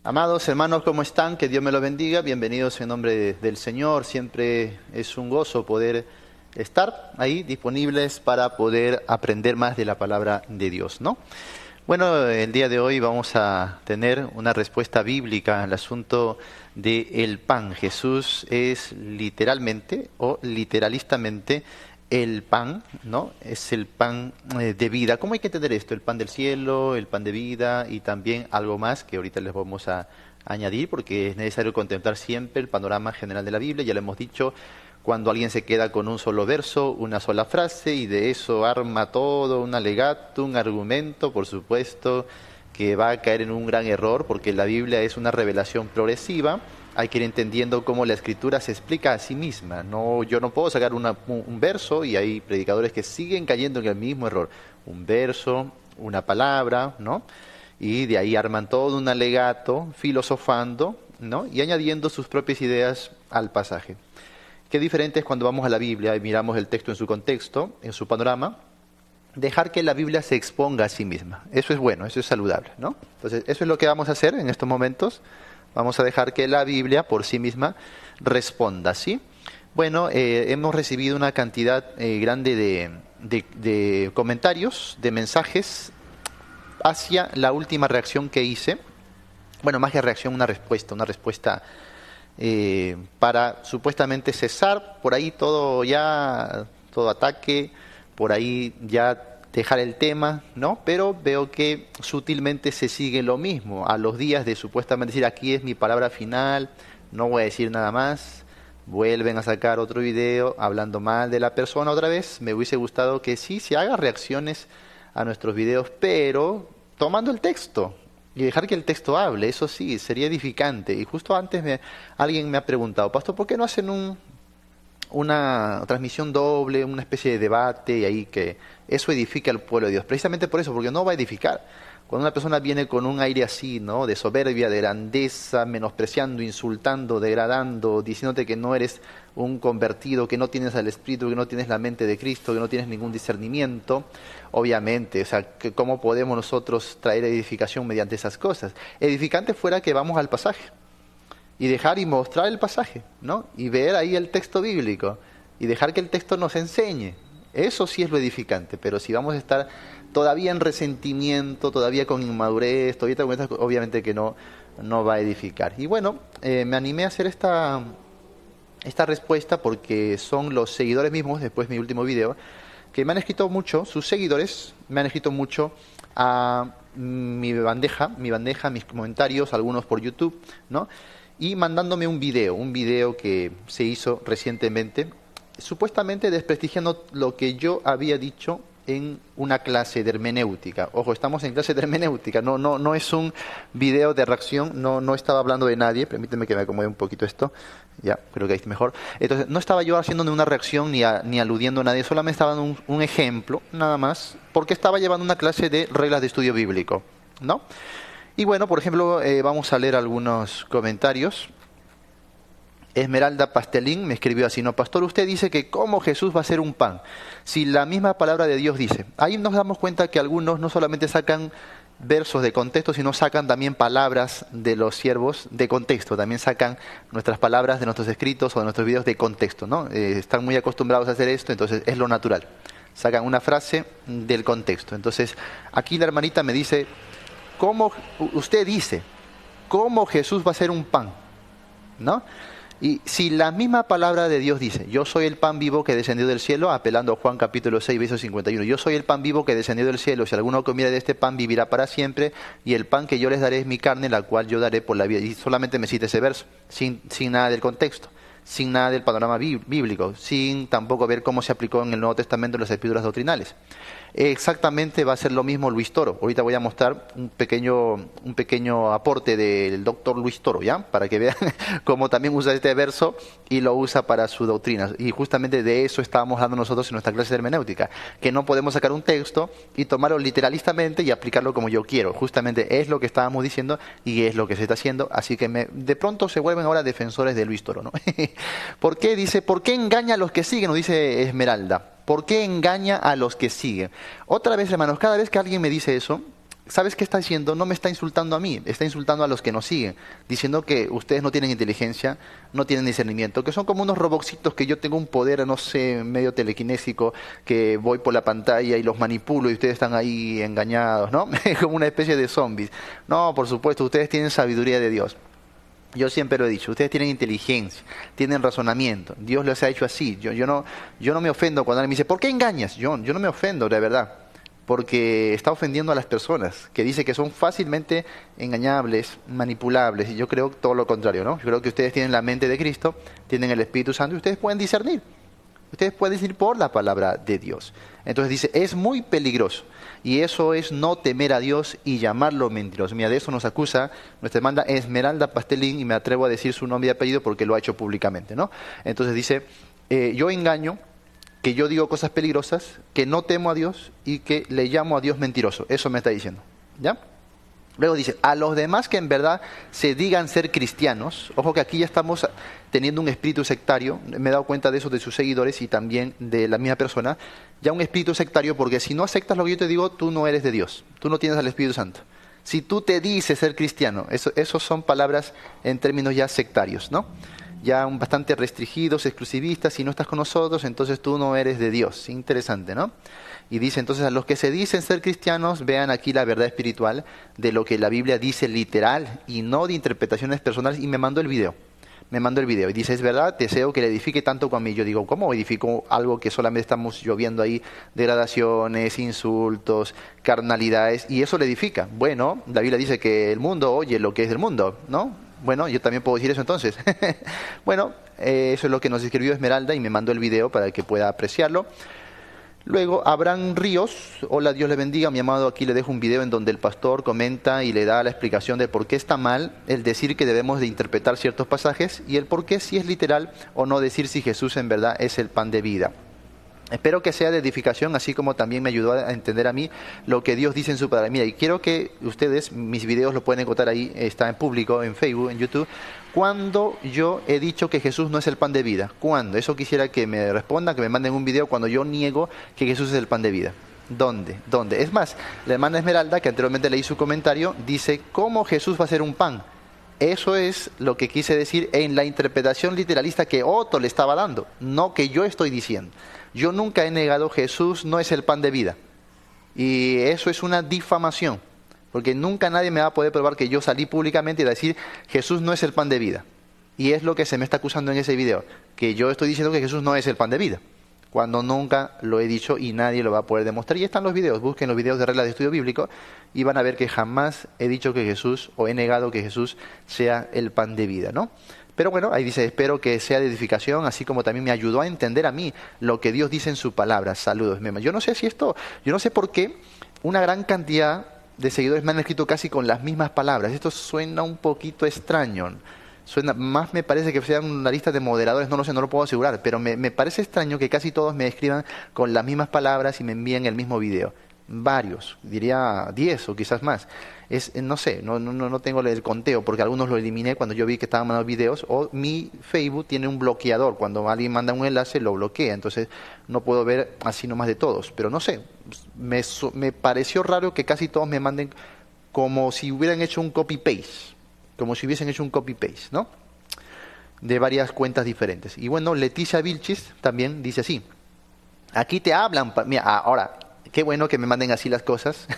Amados hermanos, ¿cómo están? Que Dios me los bendiga. Bienvenidos en nombre del Señor. Siempre es un gozo poder estar ahí disponibles para poder aprender más de la palabra de Dios, ¿no? Bueno, el día de hoy vamos a tener una respuesta bíblica al asunto del pan. Jesús es literalmente o literalistamente el pan, ¿no? Es el pan de vida. ¿Cómo hay que entender esto? El pan del cielo, el pan de vida y también algo más que ahorita les vamos a añadir porque es necesario contemplar siempre el panorama general de la Biblia. Ya lo hemos dicho, cuando alguien se queda con un solo verso, una sola frase y de eso arma todo un alegato, un argumento, por supuesto, que va a caer en un gran error porque la Biblia es una revelación progresiva. Hay que ir entendiendo cómo la escritura se explica a sí misma. No, yo no puedo sacar un verso y hay predicadores que siguen cayendo en el mismo error. Un verso, una palabra, ¿no? Y de ahí arman todo un alegato, filosofando, ¿no? Y añadiendo sus propias ideas al pasaje. Qué diferente es cuando vamos a la Biblia y miramos el texto en su contexto, en su panorama, dejar que la Biblia se exponga a sí misma. Eso es bueno, eso es saludable, ¿no? Entonces, eso es lo que vamos a hacer en estos momentos. Vamos a dejar que la Biblia por sí misma responda, ¿sí? Bueno, hemos recibido una cantidad grande de comentarios, de mensajes hacia la última reacción que hice. Bueno, más que reacción, una respuesta para supuestamente cesar por ahí todo ataque, por ahí ya dejar el tema, ¿no? Pero veo que sutilmente se sigue lo mismo. A los días de supuestamente decir aquí es mi palabra final, no voy a decir nada más, vuelven a sacar otro video hablando mal de la persona otra vez. Me hubiese gustado que sí se haga reacciones a nuestros videos, pero tomando el texto y dejar que el texto hable, eso sí, sería edificante. Y justo antes alguien me ha preguntado, Pastor, ¿por qué no hacen una transmisión doble, una especie de debate y ahí que eso edifique al pueblo de Dios? Precisamente por eso, porque no va a edificar. Cuando una persona viene con un aire así, ¿no? De soberbia, de grandeza, menospreciando, insultando, degradando, diciéndote que no eres un convertido, que no tienes al Espíritu, que no tienes la mente de Cristo, que no tienes ningún discernimiento, obviamente, o sea, ¿cómo podemos nosotros traer edificación mediante esas cosas? Edificante fuera que vamos al pasaje y dejar y mostrar el pasaje, ¿no? Y ver ahí el texto bíblico y dejar que el texto nos enseñe. Eso sí es lo edificante, pero si vamos a estar todavía en resentimiento, todavía con inmadurez, todavía con estas, obviamente que no va a edificar. Y bueno, me animé a hacer esta respuesta porque son los seguidores mismos, después de mi último video, que me han escrito mucho, sus seguidores me han escrito mucho a mi bandeja, mis comentarios, algunos por YouTube, ¿no? Y mandándome un video que se hizo recientemente, supuestamente desprestigiando lo que yo había dicho en una clase de hermenéutica. Ojo, estamos en clase de hermenéutica, no es un video de reacción, no estaba hablando de nadie, permíteme que me acomode un poquito esto, ya, creo que ahí está mejor. Entonces, no estaba yo haciendo una reacción ni aludiendo a nadie, solamente estaba dando un ejemplo, nada más, porque estaba llevando una clase de reglas de estudio bíblico, ¿no? Y bueno, por ejemplo, vamos a leer algunos comentarios. Esmeralda Pastelín me escribió así, no, Pastor, usted dice que cómo Jesús va a ser un pan, si la misma palabra de Dios dice. Ahí nos damos cuenta que algunos no solamente sacan versos de contexto, sino sacan también palabras de los siervos de contexto, también sacan nuestras palabras de nuestros escritos o de nuestros videos de contexto, ¿no? Están muy acostumbrados a hacer esto, entonces es lo natural. Sacan una frase del contexto. Entonces, aquí la hermanita me dice, ¿cómo usted dice? ¿Cómo Jesús va a ser un pan? ¿No? Y si la misma palabra de Dios dice, yo soy el pan vivo que descendió del cielo, apelando a Juan capítulo 6, verso 51, yo soy el pan vivo que descendió del cielo, si alguno comiera de este pan vivirá para siempre, y el pan que yo les daré es mi carne, la cual yo daré por la vida. Y solamente me cita ese verso, sin nada del contexto, sin nada del panorama bíblico, sin tampoco ver cómo se aplicó en el Nuevo Testamento en las escrituras doctrinales. Exactamente va a ser lo mismo Luis Toro. Ahorita voy a mostrar un pequeño aporte del doctor Luis Toro, ¿ya? Para que vean cómo también usa este verso y lo usa para su doctrina. Y justamente de eso estábamos hablando nosotros en nuestra clase de hermenéutica, que no podemos sacar un texto y tomarlo literalistamente y aplicarlo como yo quiero. Justamente es lo que estábamos diciendo y es lo que se está haciendo. Así que de pronto se vuelven ahora defensores de Luis Toro, ¿no? ¿Por qué? Dice, ¿por qué engaña a los que siguen? Nos dice Esmeralda. ¿Por qué engaña a los que siguen? Otra vez, hermanos, cada vez que alguien me dice eso, ¿sabes qué está diciendo? No me está insultando a mí, está insultando a los que nos siguen, diciendo que ustedes no tienen inteligencia, no tienen discernimiento, que son como unos robotcitos que yo tengo un poder, no sé, medio telequinésico, que voy por la pantalla y los manipulo y ustedes están ahí engañados, ¿no? Como una especie de zombies. No, por supuesto, ustedes tienen sabiduría de Dios. Yo siempre lo he dicho, ustedes tienen inteligencia, tienen razonamiento, Dios les ha hecho así. Yo no me ofendo cuando alguien me dice, ¿por qué engañas? Yo no me ofendo, de verdad, porque está ofendiendo a las personas, que dice que son fácilmente engañables, manipulables, y yo creo todo lo contrario, ¿no? Yo creo que ustedes tienen la mente de Cristo, tienen el Espíritu Santo, y ustedes pueden discernir. Ustedes pueden decir por la palabra de Dios. Entonces dice, es muy peligroso. Y eso es no temer a Dios y llamarlo mentiroso. Mira, de eso nos acusa nuestra hermana Esmeralda Pastelín, y me atrevo a decir su nombre y apellido porque lo ha hecho públicamente, ¿no? Entonces dice, yo engaño, que yo digo cosas peligrosas, que no temo a Dios y que le llamo a Dios mentiroso. Eso me está diciendo, ¿ya? Luego dice, a los demás que en verdad se digan ser cristianos, ojo que aquí ya estamos teniendo un espíritu sectario, me he dado cuenta de eso de sus seguidores y también de la misma persona, ya un espíritu sectario, porque si no aceptas lo que yo te digo, tú no eres de Dios, tú no tienes al Espíritu Santo. Si tú te dices ser cristiano, esos son palabras en términos ya sectarios, ¿no? Ya bastante restringidos, exclusivistas, si no estás con nosotros, entonces tú no eres de Dios. Interesante, ¿no? Y dice entonces, a los que se dicen ser cristianos, vean aquí la verdad espiritual de lo que la Biblia dice literal y no de interpretaciones personales. Y me mandó el video. Y dice, es verdad, deseo que le edifique tanto como a mí. Yo digo, ¿cómo edifico algo que solamente estamos lloviendo ahí? Degradaciones, insultos, carnalidades, y eso le edifica. Bueno, la Biblia dice que el mundo oye lo que es del mundo, ¿no? Bueno, yo también puedo decir eso entonces. Bueno, eso es lo que nos escribió Esmeralda y me mandó el video para que pueda apreciarlo. Luego, Abraham Ríos, hola, Dios le bendiga, mi amado, aquí le dejo un video en donde el pastor comenta y le da la explicación de por qué está mal el decir que debemos de interpretar ciertos pasajes y el por qué si es literal o no decir si Jesús en verdad es el pan de vida. Espero que sea de edificación, así como también me ayudó a entender a mí lo que Dios dice en su palabra. Mira, y quiero que ustedes, mis videos lo pueden encontrar ahí, está en público, en Facebook, en YouTube. ¿Cuándo yo he dicho que Jesús no es el pan de vida? ¿Cuándo? Eso quisiera que me respondan, que me manden un video cuando yo niego que Jesús es el pan de vida. ¿Dónde? Es más, la hermana Esmeralda, que anteriormente leí su comentario, dice, ¿cómo Jesús va a ser un pan? Eso es lo que quise decir en la interpretación literalista que Otto le estaba dando, no que yo estoy diciendo. Yo nunca he negado Jesús no es el pan de vida. Y eso es una difamación, porque nunca nadie me va a poder probar que yo salí públicamente y decir Jesús no es el pan de vida. Y es lo que se me está acusando en ese video, que yo estoy diciendo que Jesús no es el pan de vida, cuando nunca lo he dicho y nadie lo va a poder demostrar. Y están los videos, busquen los videos de reglas de estudio bíblico y van a ver que jamás he dicho que Jesús, o he negado que Jesús sea el pan de vida, ¿no? Pero bueno, ahí dice, espero que sea de edificación, así como también me ayudó a entender a mí lo que Dios dice en su palabra. Saludos. Yo no sé si esto, yo no sé por qué una gran cantidad de seguidores me han escrito casi con las mismas palabras. Esto suena un poquito extraño. Suena, más me parece que sean una lista de moderadores, no lo sé, no lo puedo asegurar, pero me parece extraño que casi todos me escriban con las mismas palabras y me envíen el mismo video. Varios, diría 10 o quizás más. No sé, no tengo el conteo porque algunos lo eliminé cuando yo vi que estaban mandando videos, o mi Facebook tiene un bloqueador, cuando alguien manda un enlace lo bloquea, entonces no puedo ver así nomás de todos, pero no sé, me pareció raro que casi todos me manden como si hubieran hecho un copy-paste, como si hubiesen hecho un copy-paste, ¿no? De varias cuentas diferentes. Y bueno, Leticia Vilchis también dice así, aquí te hablan, mira, ahora, qué bueno que me manden así las cosas,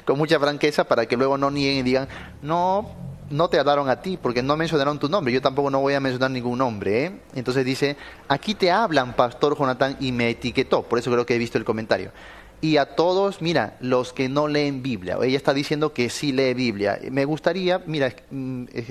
con mucha franqueza, para que luego no nieguen y digan, no te hablaron a ti, porque no mencionaron tu nombre, yo tampoco no voy a mencionar ningún nombre, ¿eh? Entonces dice, aquí te hablan, Pastor Jonathan, y me etiquetó, por eso creo que he visto el comentario. Y a todos, mira, los que no leen Biblia, ella está diciendo que sí lee Biblia. Me gustaría, mira,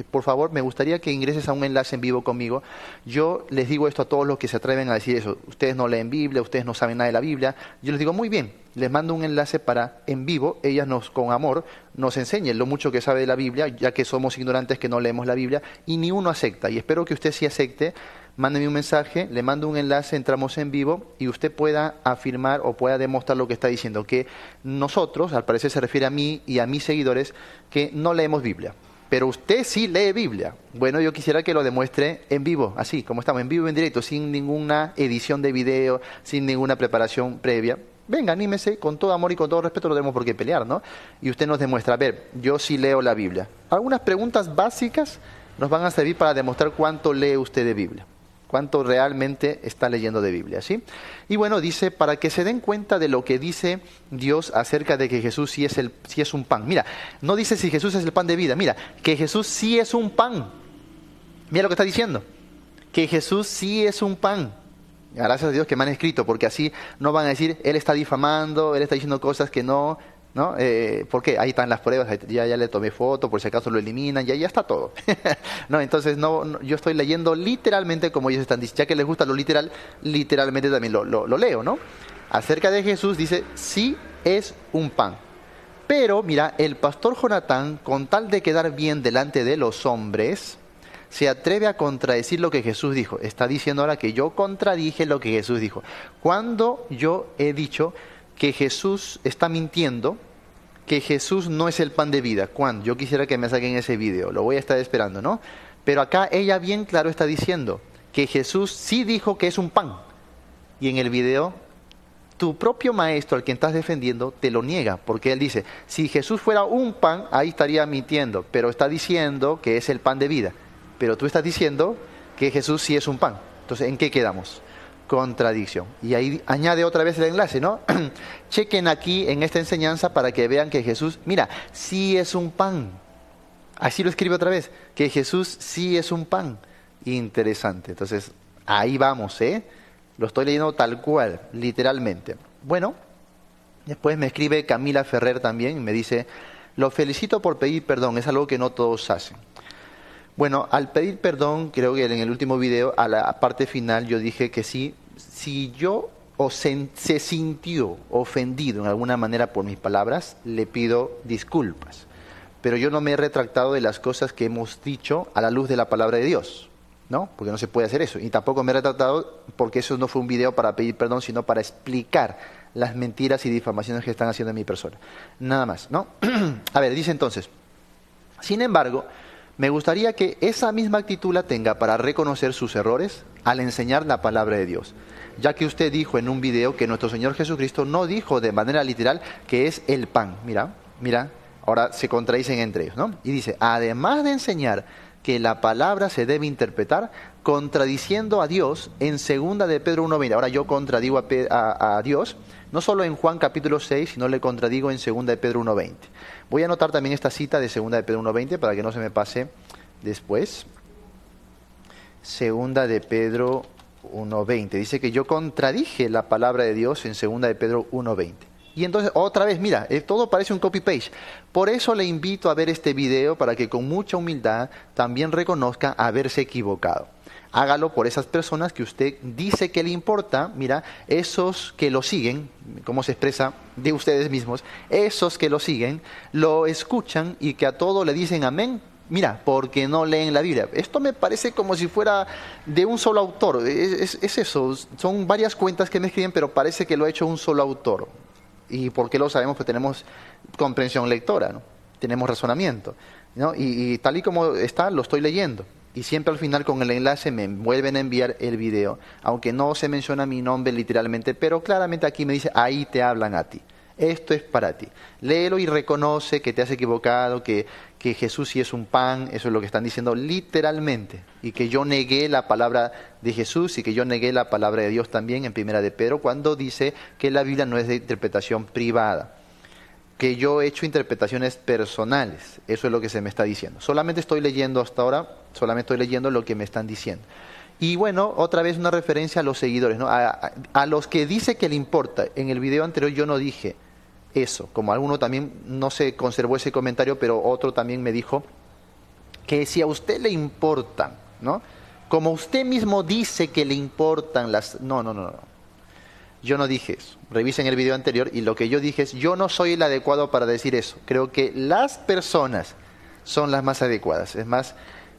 por favor, me gustaría que ingreses a un enlace en vivo conmigo. Yo les digo esto a todos los que se atreven a decir eso. Ustedes no leen Biblia, ustedes no saben nada de la Biblia. Yo les digo, muy bien, les mando un enlace para en vivo, ellas con amor, nos enseñen lo mucho que sabe de la Biblia, ya que somos ignorantes que no leemos la Biblia, y ni uno acepta. Y espero que usted sí acepte. Mándeme un mensaje, le mando un enlace, entramos en vivo y usted pueda afirmar o pueda demostrar lo que está diciendo, que nosotros, al parecer se refiere a mí y a mis seguidores, que no leemos Biblia, pero usted sí lee Biblia. Bueno, yo quisiera que lo demuestre en vivo, así como estamos, en vivo, en directo, sin ninguna edición de video, sin ninguna preparación previa. venga, anímese, con todo amor y con todo respeto, no tenemos por qué pelear, ¿no? Y usted nos demuestra, a ver, yo sí leo la Biblia. Algunas preguntas básicas nos van a servir para demostrar cuánto lee usted de Biblia, cuánto realmente está leyendo de Biblia, ¿sí? Y bueno, dice, para que se den cuenta de lo que dice Dios acerca de que Jesús sí es un pan. Mira, no dice si Jesús es el pan de vida, mira, que Jesús sí es un pan. Mira lo que está diciendo, que Jesús sí es un pan. Gracias a Dios que me han escrito, porque así no van a decir, él está difamando, él está diciendo cosas que no, ¿no? ¿Por qué? Ahí están las pruebas, ya le tomé foto, por si acaso lo eliminan, ya está todo. No, entonces yo estoy leyendo literalmente como ellos están diciendo, ya que les gusta lo literal, literalmente también lo leo, ¿no? Acerca de Jesús dice, sí es un pan. Pero, mira, el pastor Jonatán, con tal de quedar bien delante de los hombres, se atreve a contradecir lo que Jesús dijo. Está diciendo ahora que yo contradije lo que Jesús dijo. Cuando yo he dicho que Jesús está mintiendo, que Jesús no es el pan de vida. ¿Cuándo? Yo quisiera que me saquen ese video, lo voy a estar esperando, ¿no? Pero acá ella bien claro está diciendo que Jesús sí dijo que es un pan. Y en el video, tu propio maestro, al quien estás defendiendo, te lo niega, porque él dice, si Jesús fuera un pan, ahí estaría mintiendo, pero está diciendo que es el pan de vida. Pero tú estás diciendo que Jesús sí es un pan. Entonces, ¿en qué quedamos? Contradicción. Y ahí añade otra vez el enlace, ¿no? Chequen aquí en esta enseñanza para que vean que Jesús, mira, sí es un pan. Así lo escribe otra vez, que Jesús sí es un pan. Interesante. Entonces, ahí vamos, ¿eh? Lo estoy leyendo tal cual, literalmente. Bueno, después me escribe Camila Ferrer también y me dice, lo felicito por pedir perdón, es algo que no todos hacen. Bueno, al pedir perdón, creo que en el último video, a la parte final, yo dije que sí, si yo se sintió ofendido en alguna manera por mis palabras, le pido disculpas. Pero yo no me he retractado de las cosas que hemos dicho a la luz de la palabra de Dios, ¿no? Porque no se puede hacer eso. Y tampoco me he retractado porque eso no fue un video para pedir perdón, sino para explicar las mentiras y difamaciones que están haciendo en mi persona. Nada más, ¿no? A ver, dice entonces, sin embargo, me gustaría que esa misma actitud la tenga para reconocer sus errores al enseñar la palabra de Dios. Ya que usted dijo en un video que nuestro Señor Jesucristo no dijo de manera literal que es el pan. Mira, ahora se contradicen entre ellos, ¿no? Y dice, además de enseñar que la palabra se debe interpretar, contradiciendo a Dios en 2 de Pedro 1:20. Ahora yo contradigo a Dios, no solo en Juan capítulo 6, sino le contradigo en 2 de Pedro 1:20. Voy a anotar también esta cita de 2 de Pedro 1:20 para que no se me pase después. 2 de Pedro 1:20. Dice que yo contradije la palabra de Dios en 2 de Pedro 1:20. Y entonces, otra vez, mira, todo parece un copy-paste. Por eso le invito a ver este video para que con mucha humildad también reconozca haberse equivocado. Hágalo por esas personas que usted dice que le importa, mira, esos que lo siguen, cómo se expresa de ustedes mismos, esos que lo siguen, lo escuchan y que a todo le dicen amén. Mira, porque no leen la Biblia. Esto me parece como si fuera de un solo autor. Es eso, son varias cuentas que me escriben, pero parece que lo ha hecho un solo autor. ¿Y por qué lo sabemos? Pues tenemos comprensión lectora, ¿no? Tenemos razonamiento, ¿no? Y tal y como está, lo estoy leyendo. Y siempre al final con el enlace me vuelven a enviar el video, aunque no se menciona mi nombre literalmente, pero claramente aquí me dice, ahí te hablan a ti. Esto es para ti. Léelo y reconoce que te has equivocado, que Jesús sí es un pan, eso es lo que están diciendo literalmente. Y que yo negué la palabra de Jesús y que yo negué la palabra de Dios también en 1 de Pedro, cuando dice que la Biblia no es de interpretación privada. Que yo he hecho interpretaciones personales, eso es lo que se me está diciendo. Solamente estoy leyendo hasta ahora, solamente estoy leyendo lo que me están diciendo. Y bueno, otra vez una referencia a los seguidores, ¿no? A los que dice que le importa. En el video anterior yo no dije eso, como alguno también no se conservó ese comentario, pero otro también me dijo que si a usted le importan, ¿no? Como usted mismo dice que le importan las... No. Yo no dije eso. Revisen el video anterior y lo que yo dije es, yo no soy el adecuado para decir eso. Creo que las personas son las más adecuadas. Es más,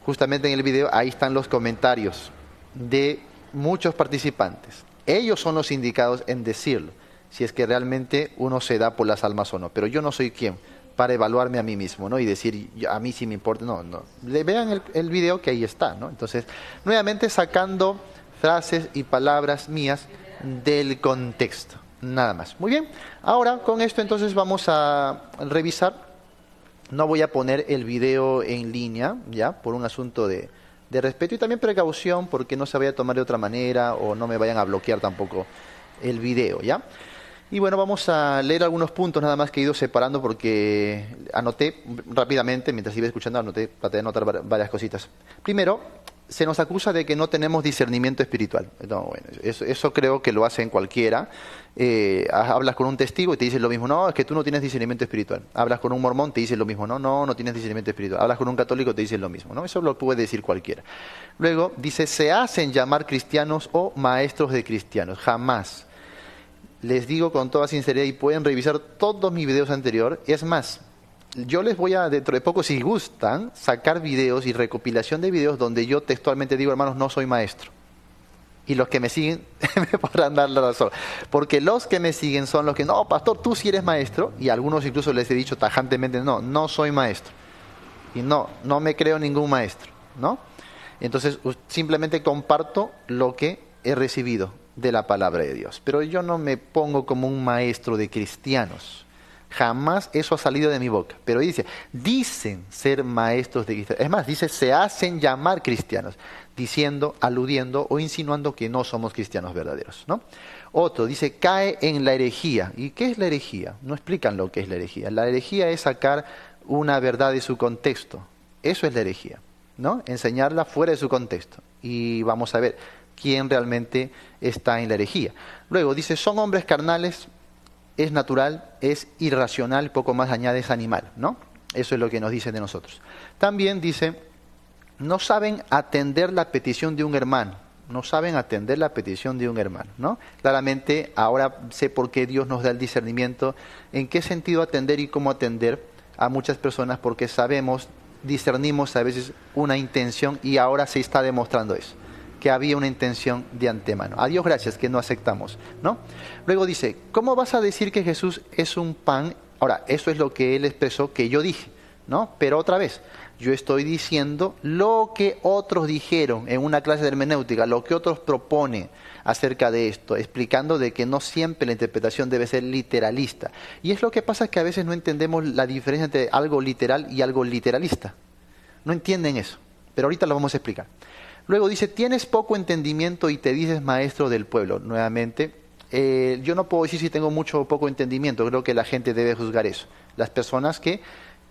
justamente en el video ahí están los comentarios de muchos participantes. Ellos son los indicados en decirlo, si es que realmente uno se da por las almas o no. Pero yo no soy quien para evaluarme a mí mismo, ¿no? Y decir, a mí sí me importa. No. Vean el video que ahí está, ¿no? Entonces, nuevamente sacando frases y palabras mías del contexto. Nada más. Muy bien. Ahora, con esto entonces vamos a revisar. No voy a poner el video en línea, ¿ya? Por un asunto de respeto y también precaución, porque no se vaya a tomar de otra manera o no me vayan a bloquear tampoco el video, ¿ya? Y bueno, vamos a leer algunos puntos nada más que he ido separando porque anoté rápidamente, mientras iba escuchando, traté de anotar varias cositas. Primero, se nos acusa de que no tenemos discernimiento espiritual. No, bueno, eso creo que lo hacen cualquiera. Hablas con un testigo y te dicen lo mismo. No, es que tú no tienes discernimiento espiritual. Hablas con un mormón, te dicen lo mismo. No tienes discernimiento espiritual. Hablas con un católico, te dicen lo mismo. ¿No? Eso lo puede decir cualquiera. Luego dice, se hacen llamar cristianos o maestros de cristianos. Jamás. Les digo con toda sinceridad y pueden revisar todos mis videos anteriores. Es más, yo les voy a, dentro de poco, si gustan, sacar videos y recopilación de videos donde yo textualmente digo, hermanos, no soy maestro. Y los que me siguen me podrán dar la razón. Porque los que me siguen son los que, no, pastor, tú sí eres maestro. Y a algunos incluso les he dicho tajantemente, no soy maestro. Y no me creo ningún maestro, ¿no? Entonces, simplemente comparto lo que he recibido de la palabra de Dios. Pero yo no me pongo como un maestro de cristianos. Jamás eso ha salido de mi boca. Pero dicen ser maestros de cristianos. Es más, dice, se hacen llamar cristianos, diciendo, aludiendo o insinuando que no somos cristianos verdaderos, ¿no? Otro dice, cae en la herejía. ¿Y qué es la herejía? No explican lo que es la herejía. La herejía es sacar una verdad de su contexto. Eso es la herejía, ¿no? Enseñarla fuera de su contexto. Y vamos a ver quién realmente está en la herejía. Luego dice, son hombres carnales, es natural, es irracional, poco más añade, es animal, ¿no? Eso es lo que nos dice de nosotros. También dice, no saben atender la petición de un hermano. No saben atender la petición de un hermano, ¿no? Claramente, ahora sé por qué Dios nos da el discernimiento, en qué sentido atender y cómo atender a muchas personas, porque discernimos a veces una intención y ahora se está demostrando eso, que había una intención de antemano. A Dios gracias que no aceptamos, ¿no? Luego dice, ¿cómo vas a decir que Jesús es un pan? Ahora, eso es lo que él expresó que yo dije, ¿no? Pero otra vez, yo estoy diciendo lo que otros dijeron en una clase de hermenéutica, lo que otros proponen acerca de esto, explicando de que no siempre la interpretación debe ser literalista. Y es lo que pasa, que a veces no entendemos la diferencia entre algo literal y algo literalista. No entienden eso, pero ahorita lo vamos a explicar. Luego dice, tienes poco entendimiento y te dices maestro del pueblo. Nuevamente, yo no puedo decir si tengo mucho o poco entendimiento, creo que la gente debe juzgar eso. Las personas que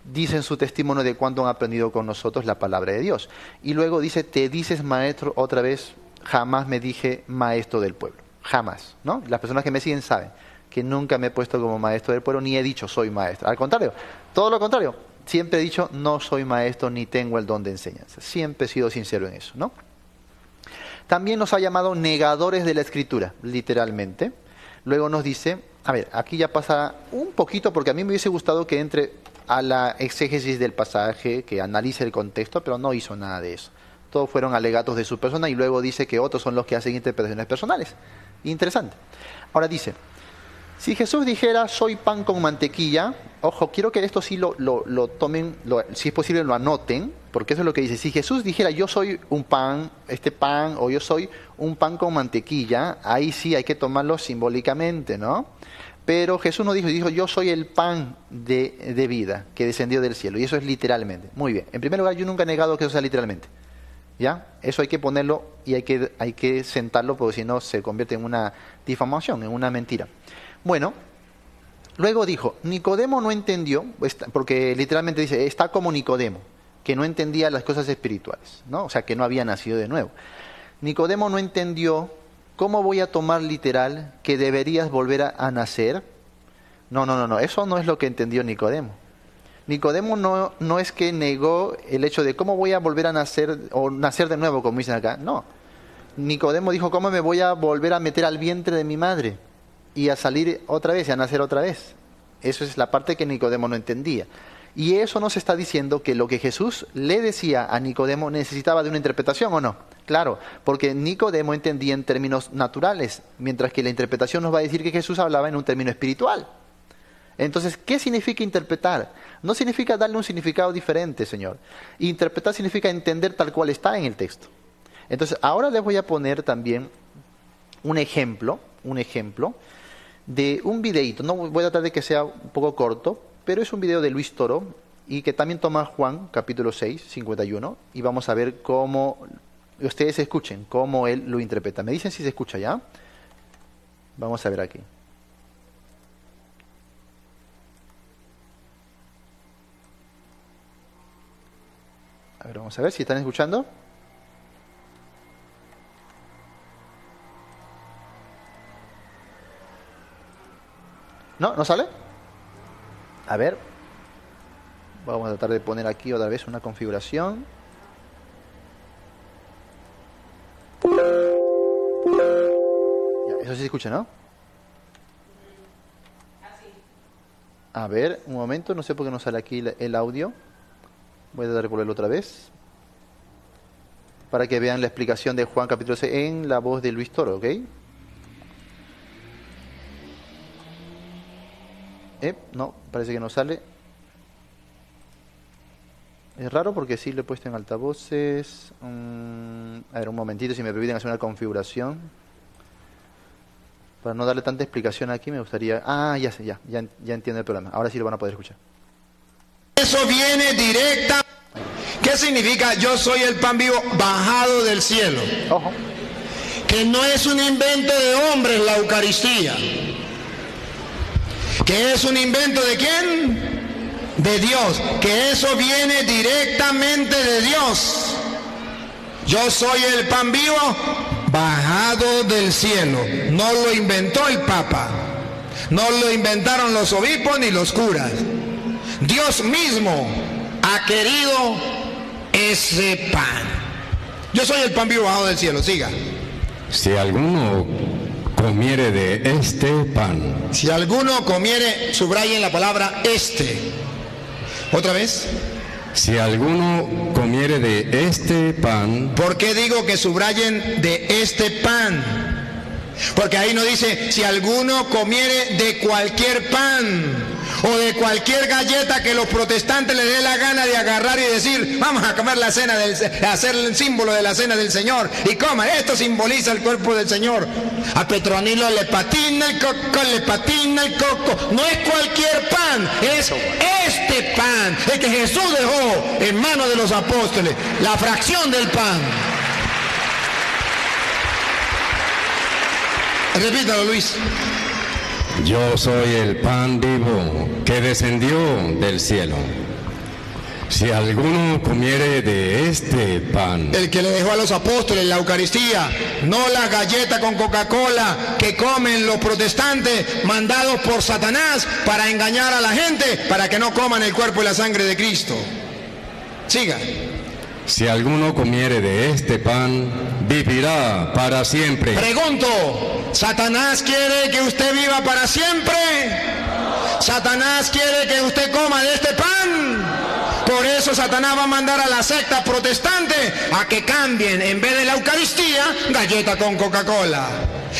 dicen su testimonio de cuánto han aprendido con nosotros la palabra de Dios. Y luego dice, te dices maestro, otra vez, jamás me dije maestro del pueblo. Jamás, ¿no? Las personas que me siguen saben que nunca me he puesto como maestro del pueblo, ni he dicho soy maestro. Al contrario, todo lo contrario. Siempre he dicho, no soy maestro ni tengo el don de enseñanza. Siempre he sido sincero en eso, ¿no? También nos ha llamado negadores de la Escritura, literalmente. Luego nos dice, a ver, aquí ya pasa un poquito, porque a mí me hubiese gustado que entre a la exégesis del pasaje, que analice el contexto, pero no hizo nada de eso. Todos fueron alegatos de su persona y luego dice que otros son los que hacen interpretaciones personales. Interesante. Ahora dice, si Jesús dijera, soy pan con mantequilla, ojo, quiero que esto sí lo tomen, si es posible lo anoten, porque eso es lo que dice. Si Jesús dijera, yo soy un pan, o yo soy un pan con mantequilla, ahí sí hay que tomarlo simbólicamente, ¿no? Pero Jesús no dijo, yo soy el pan de vida que descendió del cielo, y eso es literalmente. Muy bien. En primer lugar, yo nunca he negado que eso sea literalmente. ¿Ya? Eso hay que ponerlo y hay que sentarlo, porque si no se convierte en una difamación, en una mentira. Bueno, luego dijo, Nicodemo no entendió, porque literalmente dice, está como Nicodemo, que no entendía las cosas espirituales, ¿no? O sea, que no había nacido de nuevo. Nicodemo no entendió, ¿cómo voy a tomar literal que deberías volver a nacer? No, eso no es lo que entendió Nicodemo. Nicodemo no es que negó el hecho de cómo voy a volver a nacer, o nacer de nuevo, como dicen acá, no. Nicodemo dijo, ¿cómo me voy a volver a meter al vientre de mi madre? Y a salir otra vez, y a nacer otra vez. Eso es la parte que Nicodemo no entendía. Y eso nos está diciendo que lo que Jesús le decía a Nicodemo necesitaba de una interpretación, ¿o no? Claro, porque Nicodemo entendía en términos naturales, mientras que la interpretación nos va a decir que Jesús hablaba en un término espiritual. Entonces, ¿qué significa interpretar? No significa darle un significado diferente, Señor. Interpretar significa entender tal cual está en el texto. Entonces, ahora les voy a poner también un ejemplo de un videíto. No voy a tratar de que sea un poco corto, pero es un video de Luis Toro y que también toma Juan, capítulo 6, 51, y vamos a ver cómo, ustedes escuchen, cómo él lo interpreta. Me dicen si se escucha ya. Vamos a ver aquí. A ver, vamos a ver si están escuchando. ¿No? ¿No sale? A ver. Vamos a tratar de poner aquí otra vez una configuración. Ya, eso sí se escucha, ¿no? A ver, un momento, no sé por qué no sale aquí el audio. Voy a tratar de ponerlo otra vez. Para que vean la explicación de Juan capítulo 6 en la voz de Luis Toro, ¿ok? No, parece que no sale. Es raro porque sí lo he puesto en altavoces. A ver, un momentito, si me permiten hacer una configuración. Para no darle tanta explicación aquí, me gustaría... ya sé, ya entiendo el problema. Ahora sí lo van a poder escuchar. Eso viene directa. ¿Qué significa? Yo soy el pan vivo bajado del cielo. Ojo. Que no es un invento de hombres la Eucaristía. ¿Que es un invento de quién? De Dios. Que eso viene directamente de Dios. Yo soy el pan vivo bajado del cielo. No lo inventó el Papa. No lo inventaron los obispos ni los curas. Dios mismo ha querido ese pan. Yo soy el pan vivo bajado del cielo. Siga. Si alguno comiere de este pan. Si alguno comiere, subrayen la palabra este. Otra vez. Si alguno comiere de este pan. ¿Por qué digo que subrayen de este pan? Porque ahí no dice si alguno comiere de cualquier pan o de cualquier galleta que los protestantes les dé la gana de agarrar y decir vamos a comer la cena hacer el símbolo de la cena del Señor y coman, esto simboliza el cuerpo del Señor. A Petronilo le patina el coco, no es cualquier pan, es este pan, el que Jesús dejó en manos de los apóstoles, la fracción del pan. Repítalo, Luis. Yo soy el pan vivo que descendió del cielo. Si alguno comiere de este pan. El que le dejó a los apóstoles la Eucaristía, no la galleta con Coca-Cola que comen los protestantes mandados por Satanás para engañar a la gente, para que no coman el cuerpo y la sangre de Cristo. Siga. Si alguno comiere de este pan, vivirá para siempre. Pregunto, ¿Satanás quiere que usted viva para siempre? ¿Satanás quiere que usted coma de este pan? Por eso Satanás va a mandar a la secta protestante a que cambien, en vez de la Eucaristía, galleta con Coca-Cola.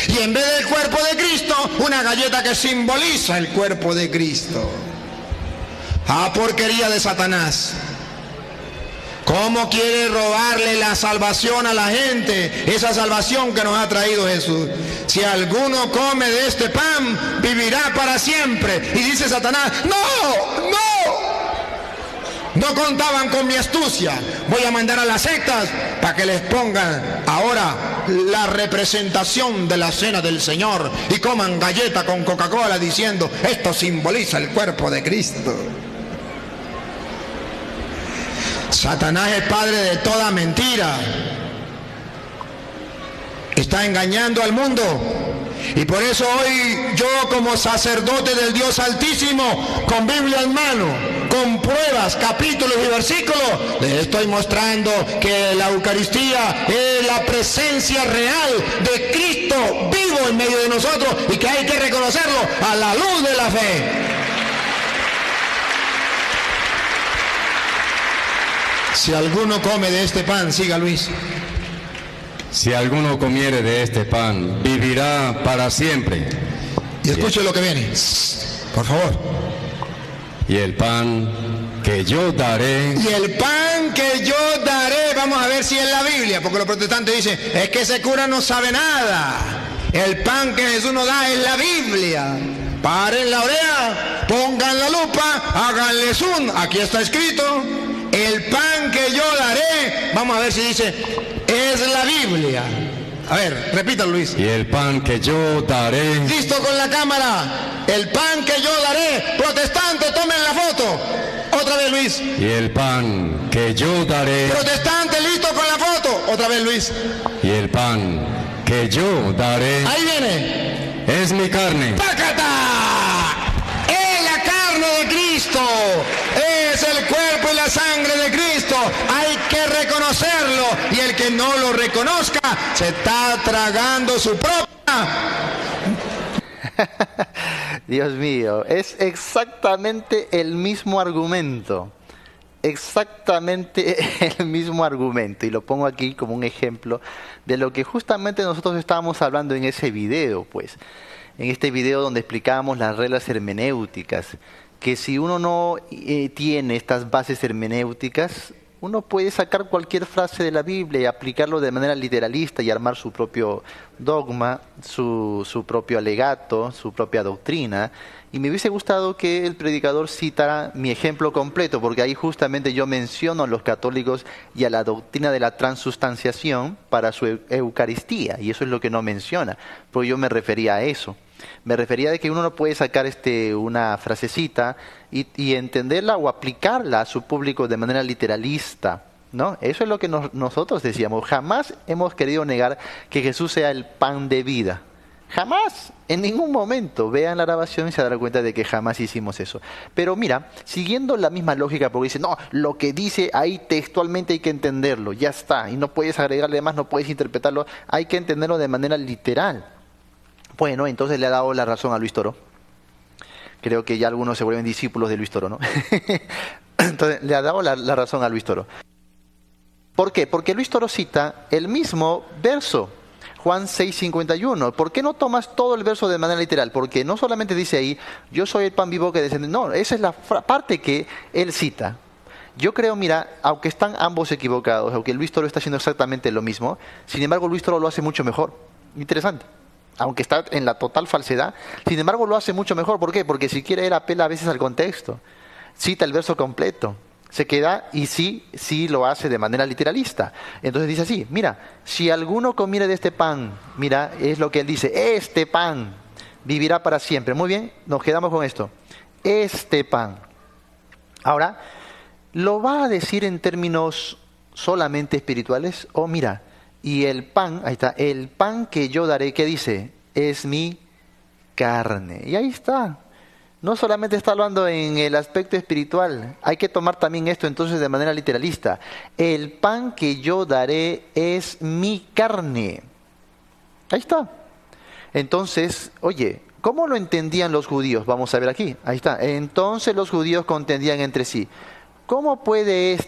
Y en vez del cuerpo de Cristo, una galleta que simboliza el cuerpo de Cristo. Porquería de Satanás. ¿Cómo quiere robarle la salvación a la gente? Esa salvación que nos ha traído Jesús. Si alguno come de este pan, vivirá para siempre. Y dice Satanás, no contaban con mi astucia. Voy a mandar a las sectas para que les pongan ahora la representación de la cena del Señor y coman galleta con Coca-Cola diciendo, esto simboliza el cuerpo de Cristo. Satanás es padre de toda mentira. Está engañando al mundo. Y por eso hoy yo, como sacerdote del Dios Altísimo, con Biblia en mano, con pruebas, capítulos y versículos, les estoy mostrando que la Eucaristía es la presencia real de Cristo vivo en medio de nosotros y que hay que reconocerlo a la luz de la fe. Si alguno come de este pan, siga Luis. Si alguno comiere de este pan, vivirá para siempre. Y escuche lo que viene, por favor. Y el pan que yo daré. Y el pan que yo daré, vamos a ver si es la Biblia, porque los protestantes dicen, es que ese cura no sabe nada. El pan que Jesús nos da es la Biblia. Paren la oreja, pongan la lupa, háganle zoom. Aquí está escrito, el pan que yo daré, vamos a ver si dice, es la Biblia. A ver, repítalo, Luis. Y el pan que yo daré. Listo con la cámara. El pan que yo daré. Protestante, tomen la foto. Otra vez, Luis. Y el pan que yo daré. Protestante, listo con la foto. Otra vez, Luis. Y el pan que yo daré. Ahí viene. Es mi carne. ¡Pácata! Es la carne de Cristo. Es el cuerpo y la sangre de Cristo. Hay que reconocerlo. Y el que no lo reconozca se está tragando su propia. Dios mío, es exactamente el mismo argumento. Exactamente el mismo argumento. Y lo pongo aquí como un ejemplo de lo que justamente nosotros estábamos hablando en ese video, pues. En este video donde explicábamos las reglas hermenéuticas. Que si uno no tiene estas bases hermenéuticas, uno puede sacar cualquier frase de la Biblia y aplicarlo de manera literalista y armar su propio dogma, su propio alegato, su propia doctrina. Y me hubiese gustado que el predicador citara mi ejemplo completo, porque ahí justamente yo menciono a los católicos y a la doctrina de la transustanciación para su Eucaristía, y eso es lo que no menciona, porque yo me refería a eso. Me refería de que uno no puede sacar una frasecita y entenderla o aplicarla a su público de manera literalista, ¿no? Eso es lo que nosotros decíamos. Jamás hemos querido negar que Jesús sea el pan de vida. Jamás, en ningún momento. Vean la grabación y se darán cuenta de que jamás hicimos eso. Pero mira, siguiendo la misma lógica, porque dice, no, lo que dice ahí textualmente hay que entenderlo, ya está, y no puedes agregarle más, no puedes interpretarlo, hay que entenderlo de manera literal. Bueno, entonces le ha dado la razón a Luis Toro. Creo que ya algunos se vuelven discípulos de Luis Toro, ¿no? Entonces le ha dado la razón a Luis Toro. ¿Por qué? Porque Luis Toro cita el mismo verso, Juan 6:51. ¿Por qué no tomas todo el verso de manera literal? Porque no solamente dice ahí, yo soy el pan vivo que desciende. No, esa es la parte que él cita. Yo creo, mira, aunque están ambos equivocados, aunque Luis Toro está haciendo exactamente lo mismo, sin embargo Luis Toro lo hace mucho mejor. Interesante. Aunque está en la total falsedad, sin embargo lo hace mucho mejor. ¿Por qué? Porque si quiere él apela a veces al contexto, cita el verso completo, se queda y sí lo hace de manera literalista. Entonces dice así, mira, si alguno comiere de este pan, mira, es lo que él dice, este pan vivirá para siempre. Muy bien, nos quedamos con esto, este pan. Ahora, ¿lo va a decir en términos solamente espirituales? O mira, y el pan, ahí está, el pan que yo daré, ¿qué dice? Es mi carne. Y ahí está. No solamente está hablando en el aspecto espiritual, hay que tomar también esto entonces de manera literalista. El pan que yo daré es mi carne. Ahí está. Entonces, oye, ¿cómo lo entendían los judíos? Vamos a ver aquí, ahí está. Entonces los judíos contendían entre sí. ¿Cómo puede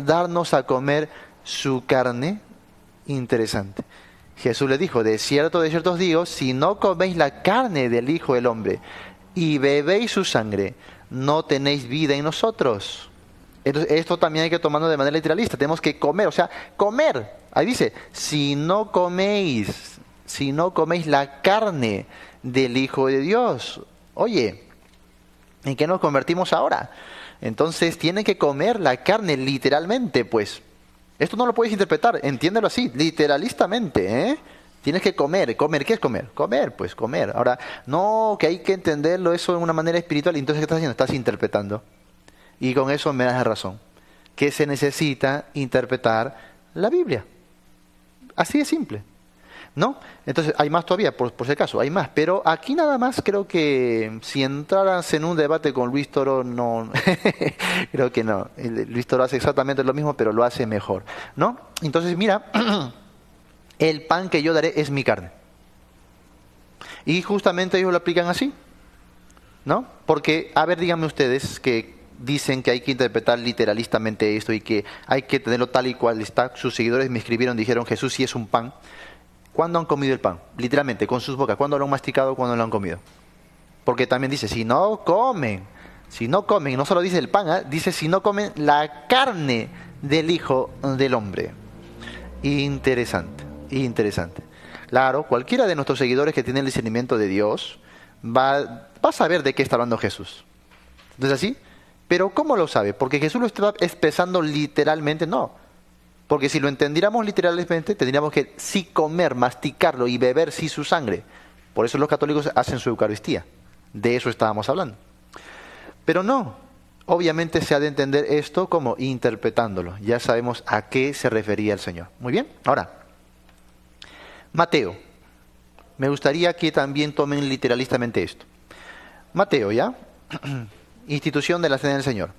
darnos a comer su carne? Interesante. Jesús le dijo, de cierto os digo, si no coméis la carne del Hijo del Hombre y bebéis su sangre, no tenéis vida en nosotros. Entonces, esto también hay que tomarlo de manera literalista. Tenemos que comer, o sea, comer. Ahí dice, si no coméis la carne del Hijo de Dios. Oye, ¿en qué nos convertimos ahora? Entonces tienen que comer la carne literalmente, pues. Esto no lo puedes interpretar, entiéndelo así, literalistamente, ¿eh? Tienes que comer. ¿Comer qué es comer? Comer, pues comer. Ahora, no, que hay que entenderlo eso de una manera espiritual. Entonces, ¿qué estás haciendo? Estás interpretando. Y con eso me das la razón. Que se necesita interpretar la Biblia. Así de simple. ¿No? Entonces, hay más todavía, por si acaso, hay más. Pero aquí nada más creo que si entraras en un debate con Luis Toro, no, creo que no. Luis Toro hace exactamente lo mismo, pero lo hace mejor, ¿no? Entonces, mira, el pan que yo daré es mi carne. Y justamente ellos lo aplican así, ¿no? Porque, a ver, díganme ustedes que dicen que hay que interpretar literalistamente esto y que hay que tenerlo tal y cual está. Sus seguidores me escribieron, dijeron, Jesús sí es un pan. ¿Cuándo han comido el pan? Literalmente, con sus bocas. ¿Cuándo lo han masticado? ¿Cuándo lo han comido? Porque también dice, si no comen, no solo dice el pan, dice si no comen la carne del Hijo del Hombre. Interesante. Claro, cualquiera de nuestros seguidores que tiene el discernimiento de Dios va a saber de qué está hablando Jesús. ¿No es así? Pero ¿cómo lo sabe? ¿Porque Jesús lo está expresando literalmente? No. Porque si lo entendiéramos literalmente, tendríamos que sí comer, masticarlo y beber sí su sangre. Por eso los católicos hacen su Eucaristía. De eso estábamos hablando. Pero no. Obviamente se ha de entender esto como interpretándolo. Ya sabemos a qué se refería el Señor. Muy bien. Ahora, Mateo. Me gustaría que también tomen literalistamente esto. Mateo, ¿ya? Institución de la Cena del Señor.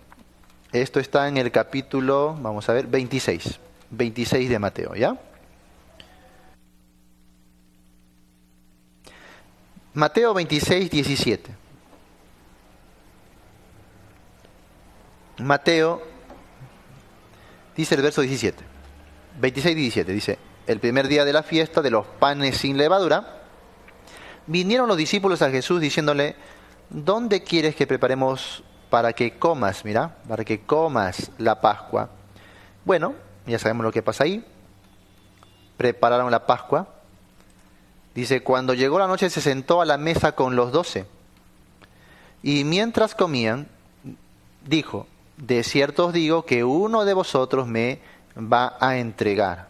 Esto está en el capítulo, vamos a ver, 26. 26 de Mateo, ¿ya? Mateo 26, 17. Mateo, dice el verso 17. 26, 17, dice: el primer día de la fiesta de los panes sin levadura, vinieron los discípulos a Jesús diciéndole: ¿dónde quieres que preparemos para que comas? Mira, para que comas la Pascua. Bueno, ya sabemos lo que pasa ahí. Prepararon la Pascua. Dice: cuando llegó la noche se sentó a la mesa con los 12. Y mientras comían, dijo: de cierto os digo que uno de vosotros me va a entregar.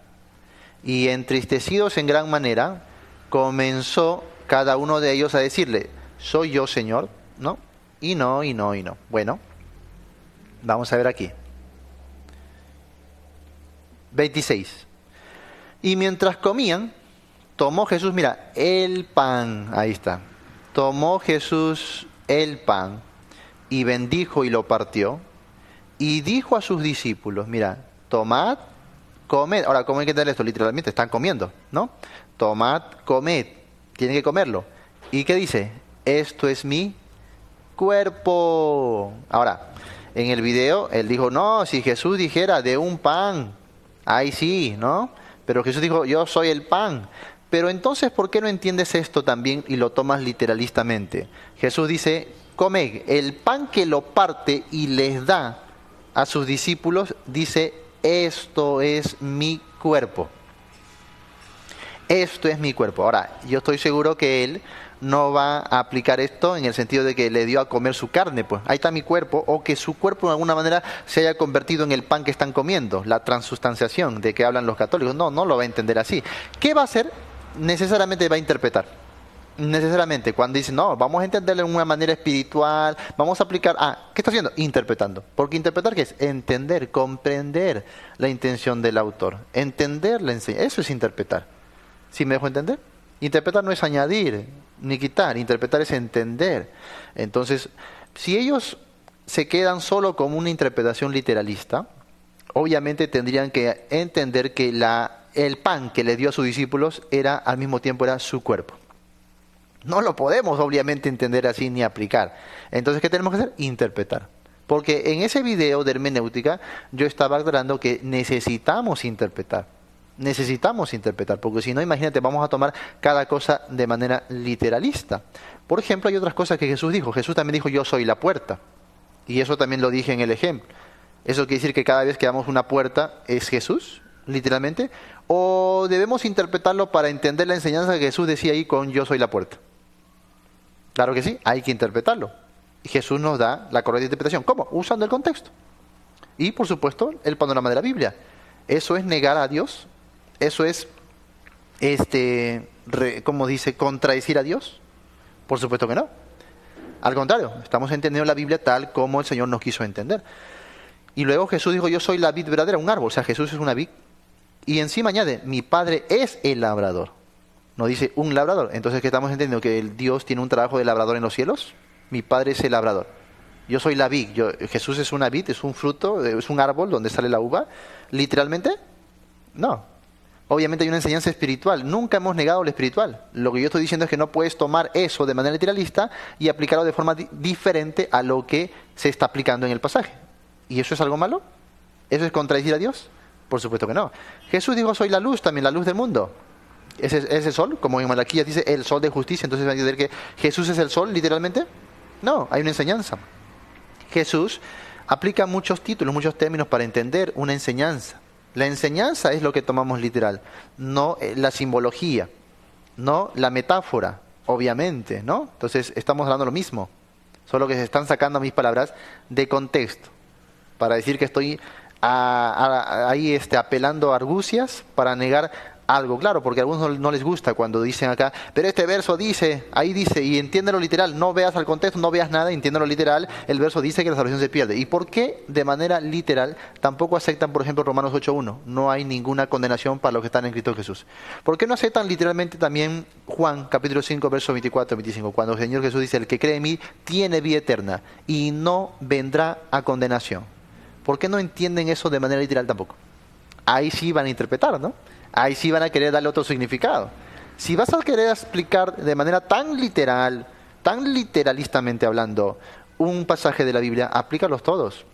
Y entristecidos en gran manera, comenzó cada uno de ellos a decirle: ¿soy yo, Señor? ¿No? Y no, y no, y no. Bueno, vamos a ver aquí. 26. Y mientras comían, tomó Jesús, mira, el pan, ahí está. Tomó Jesús el pan y bendijo y lo partió y dijo a sus discípulos: mira, tomad, comed. Ahora, ¿cómo hay que entender esto? Literalmente, están comiendo, ¿no? Tomad, comed. Tienen que comerlo. ¿Y qué dice? Esto es mi cuerpo. Ahora, en el video, él dijo: no, si Jesús dijera de un pan, ahí sí, ¿no? Pero Jesús dijo: yo soy el pan. Pero entonces, ¿por qué no entiendes esto también y lo tomas literalistamente? Jesús dice: comed, el pan que lo parte y les da a sus discípulos, dice: esto es mi cuerpo. Esto es mi cuerpo. Ahora, yo estoy seguro que él no va a aplicar esto en el sentido de que le dio a comer su carne, pues ahí está mi cuerpo, o que su cuerpo de alguna manera se haya convertido en el pan que están comiendo, la transustanciación de que hablan los católicos. No, no lo va a entender así. ¿Qué va a hacer? Necesariamente va a interpretar. Necesariamente, cuando dice: no, vamos a entenderlo de una manera espiritual, vamos a aplicar, ¿qué está haciendo? Interpretando. Porque interpretar, ¿qué es? Entender, comprender la intención del autor, entender la enseñanza. Eso es interpretar. ¿Sí me dejo entender? Interpretar no es añadir ni quitar, interpretar es entender. Entonces, si ellos se quedan solo con una interpretación literalista, obviamente tendrían que entender que el pan que le dio a sus discípulos al mismo tiempo era su cuerpo. No lo podemos obviamente entender así ni aplicar. Entonces, ¿qué tenemos que hacer? Interpretar. Porque en ese video de hermenéutica yo estaba aclarando que necesitamos interpretar. Necesitamos interpretar, porque si no, imagínate, vamos a tomar cada cosa de manera literalista. Por ejemplo, hay otras cosas que Jesús dijo. Jesús también dijo: yo soy la puerta. Y eso también lo dije en el ejemplo. ¿Eso quiere decir que cada vez que damos una puerta es Jesús, literalmente? ¿O debemos interpretarlo para entender la enseñanza que Jesús decía ahí con yo soy la puerta? Claro que sí, hay que interpretarlo. Y Jesús nos da la correcta interpretación. ¿Cómo? Usando el contexto. Y, por supuesto, el panorama de la Biblia. ¿Eso es negar a Dios? ¿Eso es, como dice, contradecir a Dios? Por supuesto que no. Al contrario, estamos entendiendo la Biblia tal como el Señor nos quiso entender. Y luego Jesús dijo: yo soy la vid verdadera, un árbol. O sea, Jesús es una vid. Y encima añade: mi Padre es el labrador. No dice un labrador. Entonces, ¿qué estamos entendiendo? ¿Que el Dios tiene un trabajo de labrador en los cielos? Mi Padre es el labrador. Yo soy la vid. Jesús es una vid, es un fruto, es un árbol donde sale la uva. ¿Literalmente? No. Obviamente hay una enseñanza espiritual. Nunca hemos negado lo espiritual. Lo que yo estoy diciendo es que no puedes tomar eso de manera literalista y aplicarlo de forma diferente a lo que se está aplicando en el pasaje. ¿Y eso es algo malo? ¿Eso es contradecir a Dios? Por supuesto que no. Jesús dijo: soy la luz, también la luz del mundo. ¿Es el sol? Como en Malaquías dice, el sol de justicia. Entonces, ¿va a entender que Jesús es el sol, literalmente? No, hay una enseñanza. Jesús aplica muchos títulos, muchos términos para entender una enseñanza. La enseñanza es lo que tomamos literal, no la simbología. no la metáfora, obviamente, ¿no? Entonces estamos hablando lo mismo, solo que se están sacando mis palabras de contexto, para decir que estoy ahí apelando a argucias para negar algo, claro, porque a algunos no les gusta cuando dicen acá, pero este verso dice, ahí dice, y entiéndelo literal, no veas al contexto, no veas nada, entiéndelo literal, el verso dice que la salvación se pierde. ¿Y por qué de manera literal tampoco aceptan, por ejemplo, Romanos 8.1? No hay ninguna condenación para los que están en Cristo Jesús. ¿Por qué no aceptan literalmente también Juan, capítulo 5, versos 24 y 25? Cuando el Señor Jesús dice, el que cree en mí tiene vida eterna y no vendrá a condenación. ¿Por qué no entienden eso de manera literal tampoco? Ahí sí van a interpretar, ¿no? Ahí sí van a querer darle otro significado. Si vas a querer explicar de manera tan literal, tan literalistamente hablando, un pasaje de la Biblia, aplícalos todos.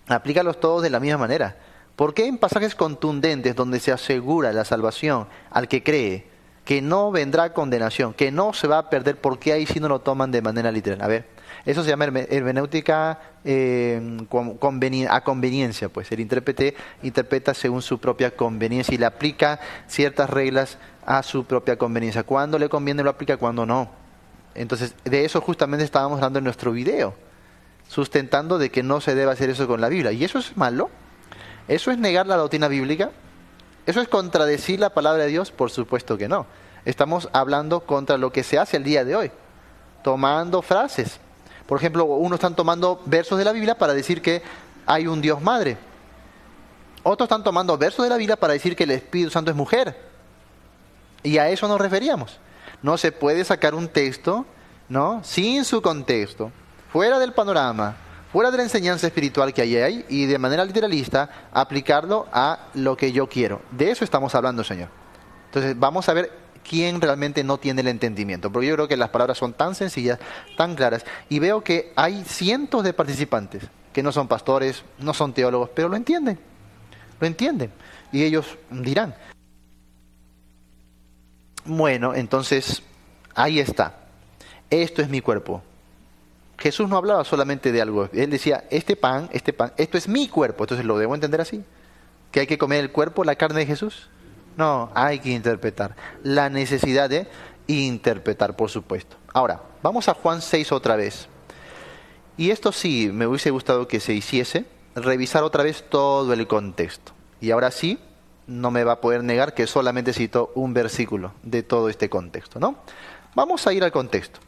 Aplícalos todos de la misma manera. ¿Por qué en pasajes contundentes donde se asegura la salvación al que cree, que no vendrá condenación, que no se va a perder, por qué ahí sí no lo toman de manera literal? A ver. Eso se llama hermenéutica a conveniencia, pues el intérprete interpreta según su propia conveniencia y le aplica ciertas reglas a su propia conveniencia. Cuando le conviene lo aplica, cuando no. Entonces, de eso justamente estábamos hablando en nuestro video, sustentando de que no se debe hacer eso con la Biblia. ¿Y eso es malo? ¿Eso es negar la doctrina bíblica? ¿Eso es contradecir la palabra de Dios? Por supuesto que no. Estamos hablando contra lo que se hace el día de hoy, tomando frases. Por ejemplo, unos están tomando versos de la Biblia para decir que hay un Dios madre. Otros están tomando versos de la Biblia para decir que el Espíritu Santo es mujer. Y a eso nos referíamos. No se puede sacar un texto, ¿no?, sin su contexto, fuera del panorama, fuera de la enseñanza espiritual que hay y de manera literalista aplicarlo a lo que yo quiero. De eso estamos hablando, Señor. Entonces vamos a ver quién realmente no tiene el entendimiento, porque yo creo que las palabras son tan sencillas, tan claras, y veo que hay cientos de participantes que no son pastores, no son teólogos, pero lo entienden, y ellos dirán, bueno, entonces ahí está, esto es mi cuerpo. Jesús no hablaba solamente de algo, él decía, este pan, esto es mi cuerpo. Entonces lo debo entender así, que hay que comer el cuerpo, la carne de Jesús. No, hay que interpretar. La necesidad de interpretar, por supuesto. Ahora, vamos a Juan 6 otra vez. Y esto sí, me hubiese gustado que se hiciese, revisar otra vez todo el contexto. Y ahora sí, no me va a poder negar que solamente cito un versículo de todo este contexto, ¿no? Vamos a ir al contexto.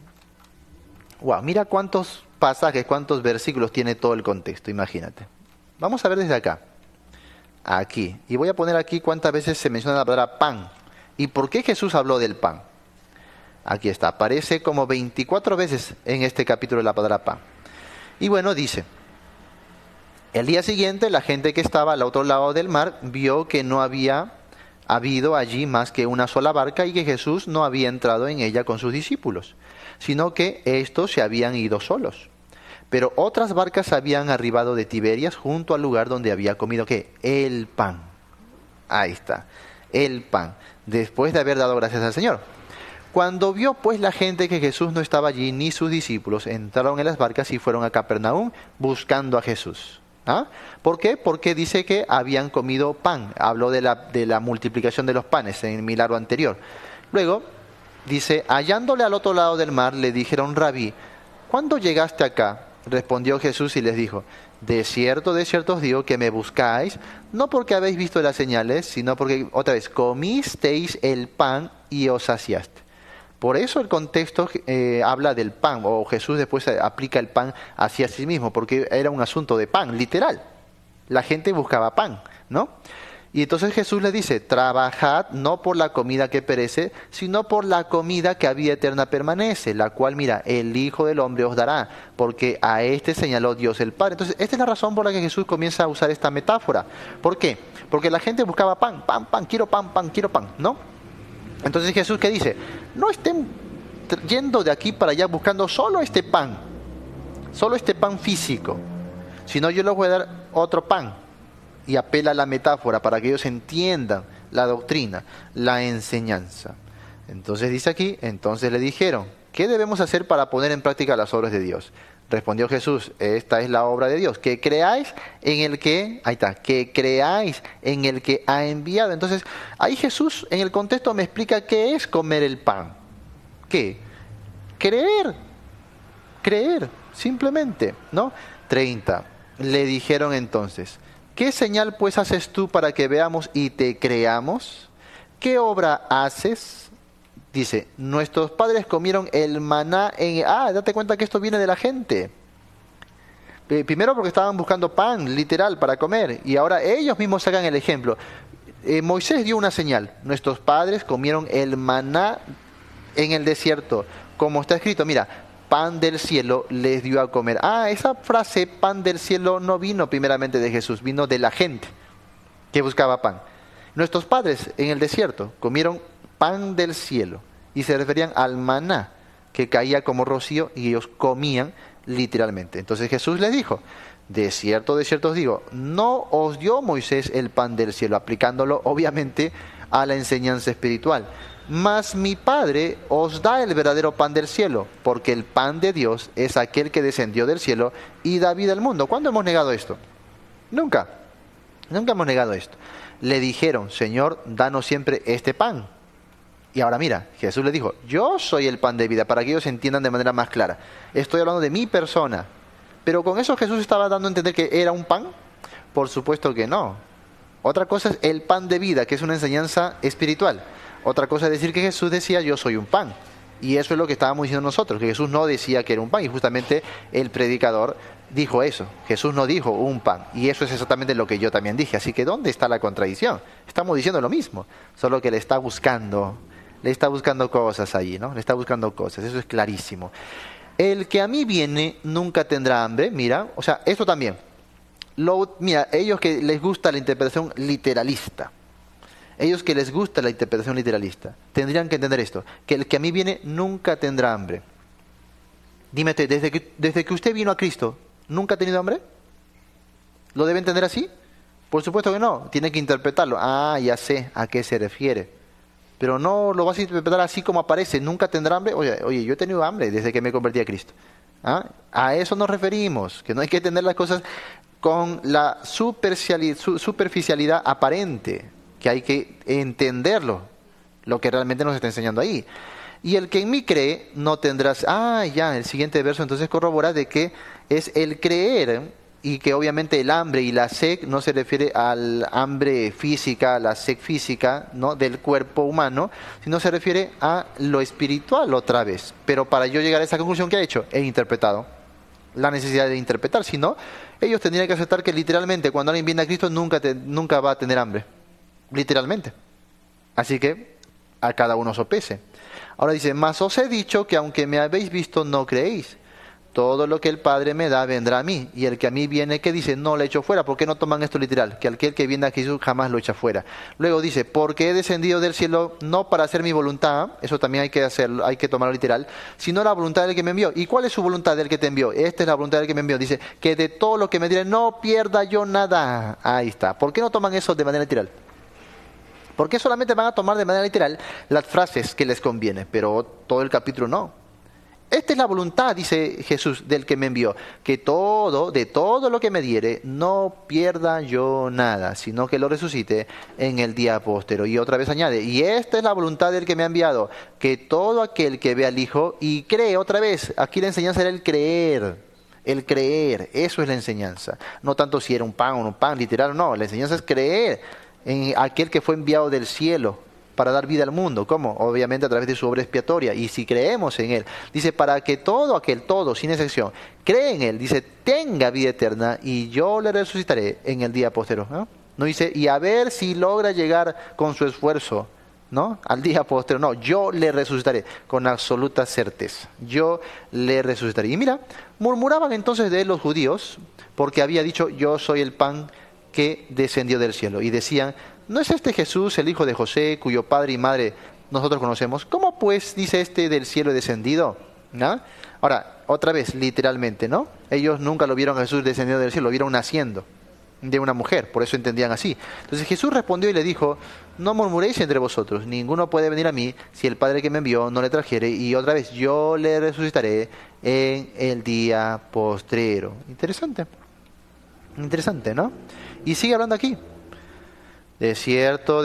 Wow, mira cuántos pasajes, cuántos versículos tiene todo el contexto, imagínate. Vamos a ver desde acá. Aquí. Y voy a poner aquí cuántas veces se menciona la palabra pan. ¿Y por qué Jesús habló del pan? Aquí está. Aparece como 24 veces en este capítulo la palabra pan. Y bueno, dice, el día siguiente la gente que estaba al otro lado del mar vio que no había habido allí más que una sola barca y que Jesús no había entrado en ella con sus discípulos, sino que estos se habían ido solos. Pero otras barcas habían arribado de Tiberias junto al lugar donde había comido, ¿qué? El pan. Ahí está, el pan, después de haber dado gracias al Señor. Cuando vio pues la gente que Jesús no estaba allí, ni sus discípulos, entraron en las barcas y fueron a Capernaum buscando a Jesús. ¿Ah? ¿Por qué? Porque dice que habían comido pan. Habló de la multiplicación de los panes en el milagro anterior. Luego dice, hallándole al otro lado del mar, le dijeron, Rabí, ¿cuándo llegaste acá? Respondió Jesús y les dijo, de cierto os digo que me buscáis, no porque habéis visto las señales, sino porque, otra vez, comisteis el pan y os saciaste. Por eso el contexto habla del pan, o Jesús después aplica el pan hacia sí mismo, porque era un asunto de pan, literal. La gente buscaba pan, ¿no? Y entonces Jesús le dice, trabajad no por la comida que perece, sino por la comida que a vida eterna permanece, la cual, mira, el Hijo del Hombre os dará, porque a este señaló Dios el Padre. Entonces, esta es la razón por la que Jesús comienza a usar esta metáfora. ¿Por qué? Porque la gente buscaba pan, quiero pan, ¿no? Entonces Jesús, ¿qué dice? No estén yendo de aquí para allá buscando solo este pan físico, sino yo les voy a dar otro pan. Y apela a la metáfora para que ellos entiendan la doctrina, la enseñanza. Entonces dice aquí, entonces le dijeron, ¿qué debemos hacer para poner en práctica las obras de Dios? Respondió Jesús, esta es la obra de Dios, que creáis en el que, ahí está, que creáis en el que ha enviado. Entonces, ahí Jesús en el contexto me explica qué es comer el pan. ¿Qué? Creer, simplemente, ¿no? 30. Le dijeron entonces, ¿qué señal pues haces tú para que veamos y te creamos? ¿Qué obra haces? Dice, nuestros padres comieron el maná en... date cuenta que esto viene de la gente. Primero porque estaban buscando pan, literal, para comer. Y ahora ellos mismos sacan el ejemplo. Moisés dio una señal. Nuestros padres comieron el maná en el desierto. Como está escrito, mira, pan del cielo les dio a comer. Esa frase, pan del cielo, no vino primeramente de Jesús, vino de la gente que buscaba pan. Nuestros padres en el desierto comieron pan del cielo, y se referían al maná que caía como rocío y ellos comían literalmente. Entonces Jesús les dijo, de cierto os digo, no os dio Moisés el pan del cielo, aplicándolo obviamente a la enseñanza espiritual, mas mi Padre os da el verdadero pan del cielo, porque el pan de Dios es aquel que descendió del cielo y da vida al mundo. ¿Cuándo hemos negado esto? Nunca hemos negado esto. Le dijeron, Señor, danos siempre este pan. Y ahora mira, Jesús le dijo, yo soy el pan de vida, para que ellos entiendan de manera más clara. Estoy hablando de mi persona. Pero con eso Jesús estaba dando a entender que era un pan. Por supuesto que no. Otra cosa es el pan de vida, que es una enseñanza espiritual. Otra cosa es decir que Jesús decía, yo soy un pan. Y eso es lo que estábamos diciendo nosotros, que Jesús no decía que era un pan. Y justamente el predicador dijo eso. Jesús no dijo un pan. Y eso es exactamente lo que yo también dije. Así que ¿dónde está la contradicción? Estamos diciendo lo mismo, solo que le está buscando cosas allí, ¿no? Le está buscando cosas, eso es clarísimo. El que a mí viene nunca tendrá hambre, mira, o sea, esto también. Mira, ellos que les gusta la interpretación literalista, tendrían que entender esto, que el que a mí viene nunca tendrá hambre. Dime, desde que usted vino a Cristo, ¿nunca ha tenido hambre? ¿Lo debe entender así? Por supuesto que no, tiene que interpretarlo. Ya sé a qué se refiere. Pero no lo vas a interpretar así como aparece, nunca tendrá hambre. Oye, yo he tenido hambre desde que me convertí a Cristo. A eso nos referimos, que no hay que entender las cosas con la superficialidad aparente, que hay que entenderlo, lo que realmente nos está enseñando ahí. Y el que en mí cree no tendrás... el siguiente verso entonces corrobora de que es el creer, y que obviamente el hambre y la sed no se refiere al hambre física, la sed física, ¿no?, del cuerpo humano, sino se refiere a lo espiritual otra vez. Pero para yo llegar a esa conclusión, ¿qué he hecho? He interpretado. La necesidad de interpretar, si no, ellos tendrían que aceptar que literalmente cuando alguien viene a Cristo nunca va a tener hambre. Literalmente. Así que a cada uno sopese. Ahora dice, mas os he dicho que aunque me habéis visto no creéis. Todo lo que el Padre me da vendrá a mí. Y el que a mí viene, ¿qué dice? No lo echo fuera. ¿Por qué no toman esto literal? Que aquel que viene a Jesús jamás lo echa fuera. Luego dice, porque he descendido del cielo no para hacer mi voluntad, eso también hay que hacerlo, hay que tomarlo literal, sino la voluntad del que me envió. ¿Y cuál es su voluntad del que te envió? Esta es la voluntad del que me envió. Dice, que de todo lo que me diere no pierda yo nada. Ahí está. ¿Por qué no toman eso de manera literal? ¿Por qué solamente van a tomar de manera literal las frases que les conviene, pero todo el capítulo no? Esta es la voluntad, dice Jesús, del que me envió, que de todo lo que me diere, no pierda yo nada, sino que lo resucite en el día posterior. Y otra vez añade, y esta es la voluntad del que me ha enviado, que todo aquel que ve al Hijo y cree, otra vez, aquí la enseñanza era el creer, eso es la enseñanza. No tanto si era un pan literal, no, la enseñanza es creer en aquel que fue enviado del cielo para dar vida al mundo. ¿Cómo? Obviamente a través de su obra expiatoria. Y si creemos en Él, dice, para que todo, sin excepción, cree en Él, dice, tenga vida eterna y yo le resucitaré en el día posterior. No dice, y a ver si logra llegar con su esfuerzo, ¿no?, al día posterior. No, yo le resucitaré con absoluta certeza. Yo le resucitaré. Y mira, murmuraban entonces de él los judíos, porque había dicho, yo soy el pan que descendió del cielo. Y decían, ¿no es este Jesús el hijo de José, cuyo padre y madre nosotros conocemos? ¿Cómo pues dice este del cielo he descendido? ¿No? Ahora, otra vez, literalmente, ¿no? Ellos nunca lo vieron a Jesús descendiendo del cielo, lo vieron naciendo. de una mujer, por eso entendían así. Entonces Jesús respondió y le dijo, no murmuréis entre vosotros, ninguno puede venir a mí si el Padre que me envió no le trajere, y otra vez yo le resucitaré en el día postrero. Interesante, ¿no? Y sigue hablando aquí. De cierto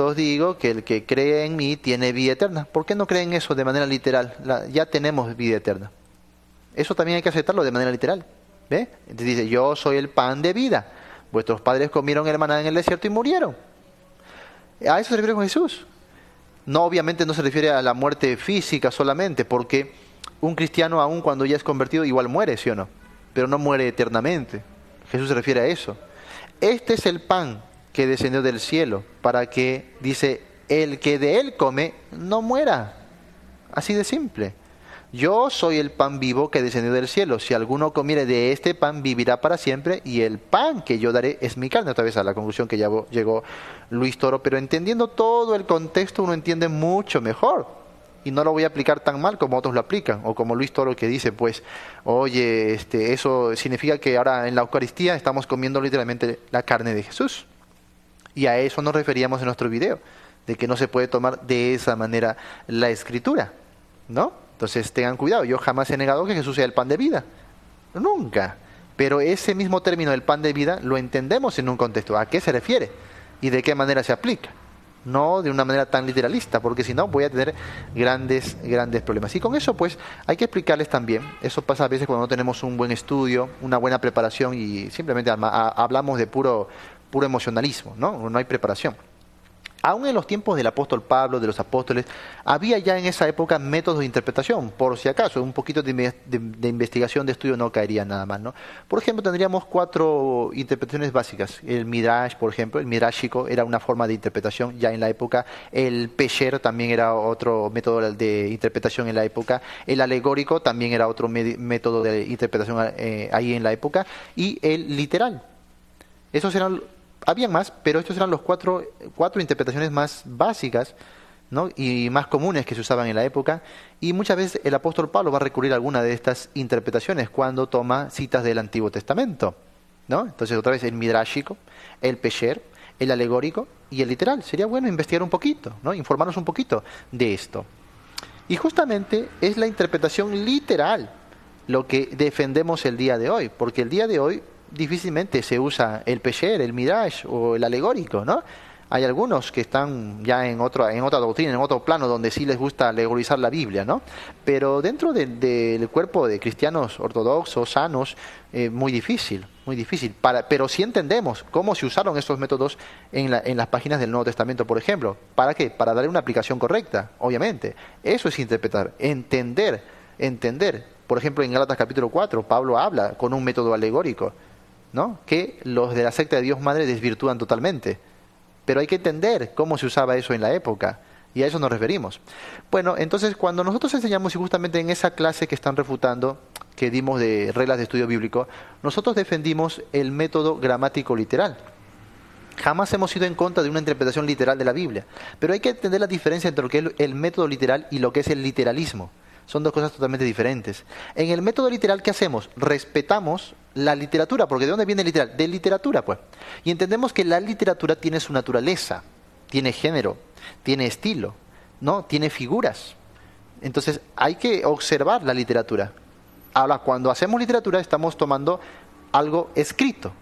os digo que el que cree en mí tiene vida eterna. ¿Por qué no creen eso de manera literal? Ya tenemos vida eterna. Eso también hay que aceptarlo de manera literal. ¿Ve? Entonces dice, yo soy el pan de vida. Vuestros padres comieron el maná en el desierto y murieron. A eso se refiere con Jesús. No, obviamente no se refiere a la muerte física solamente, porque un cristiano aún cuando ya es convertido igual muere, ¿sí o no? Pero no muere eternamente. Jesús se refiere a eso. Este es el pan que descendió del cielo, para que, dice, el que de él come no muera. Así de simple. Yo soy el pan vivo que descendió del cielo. Si alguno comiere de este pan, vivirá para siempre, y el pan que yo daré es mi carne. Otra vez a la conclusión que ya llegó Luis Toro, pero entendiendo todo el contexto uno entiende mucho mejor. Y no lo voy a aplicar tan mal como otros lo aplican, o como Luis Toro que dice, pues, oye, eso significa que ahora en la Eucaristía estamos comiendo literalmente la carne de Jesús. Y a eso nos referíamos en nuestro video, de que no se puede tomar de esa manera la Escritura, ¿no? Entonces tengan cuidado, yo jamás he negado que Jesús sea el pan de vida, nunca. Pero ese mismo término del pan de vida lo entendemos en un contexto. ¿A qué se refiere? ¿Y de qué manera se aplica? No de una manera tan literalista, porque si no voy a tener grandes problemas. Y con eso pues hay que explicarles también, eso pasa a veces cuando no tenemos un buen estudio, una buena preparación y simplemente hablamos de puro emocionalismo, ¿no? No hay preparación. Aún en los tiempos del apóstol Pablo, de los apóstoles, había ya en esa época métodos de interpretación, por si acaso, un poquito de investigación, de estudio no caería nada mal, ¿no? Por ejemplo, tendríamos 4 interpretaciones básicas. El Midrash, por ejemplo, el Midrashico era una forma de interpretación ya en la época. El Pesher también era otro método de interpretación en la época. El alegórico también era otro método de interpretación ahí en la época. Y el literal. Esos eran... Habían más, pero estos eran los cuatro interpretaciones más básicas, ¿no? Y más comunes que se usaban en la época. Y muchas veces el apóstol Pablo va a recurrir a alguna de estas interpretaciones cuando toma citas del Antiguo Testamento, ¿no? Entonces otra vez el Midrashico, el Pesher, el alegórico y el literal. Sería bueno investigar un poquito, ¿no? Informarnos un poquito de esto. Y justamente es la interpretación literal lo que defendemos el día de hoy, porque el día de hoy difícilmente se usa el Pesher, el Midrash o el alegórico, ¿no? Hay algunos que están ya en otra doctrina, en otro plano, donde sí les gusta alegorizar la Biblia, ¿no? Pero dentro del cuerpo de cristianos ortodoxos, sanos, muy difícil. Pero sí entendemos cómo se usaron estos métodos en las páginas del Nuevo Testamento, por ejemplo. ¿Para qué? Para darle una aplicación correcta, obviamente. Eso es interpretar, entender. Por ejemplo, en Gálatas capítulo 4, Pablo habla con un método alegórico, ¿no? Que los de la secta de Dios Madre desvirtúan totalmente. Pero hay que entender cómo se usaba eso en la época, y a eso nos referimos. Bueno, entonces cuando nosotros enseñamos, y justamente en esa clase que están refutando, que dimos de reglas de estudio bíblico, nosotros defendimos el método gramático literal. Jamás hemos ido en contra de una interpretación literal de la Biblia, pero hay que entender la diferencia entre lo que es el método literal y lo que es el literalismo. Son dos cosas totalmente diferentes. En el método literal, ¿qué hacemos? Respetamos la literatura, porque ¿de dónde viene el literal? De literatura, pues. Y entendemos que la literatura tiene su naturaleza, tiene género, tiene estilo, ¿no? Tiene figuras. Entonces hay que observar la literatura. Ahora, cuando hacemos literatura estamos tomando algo escrito.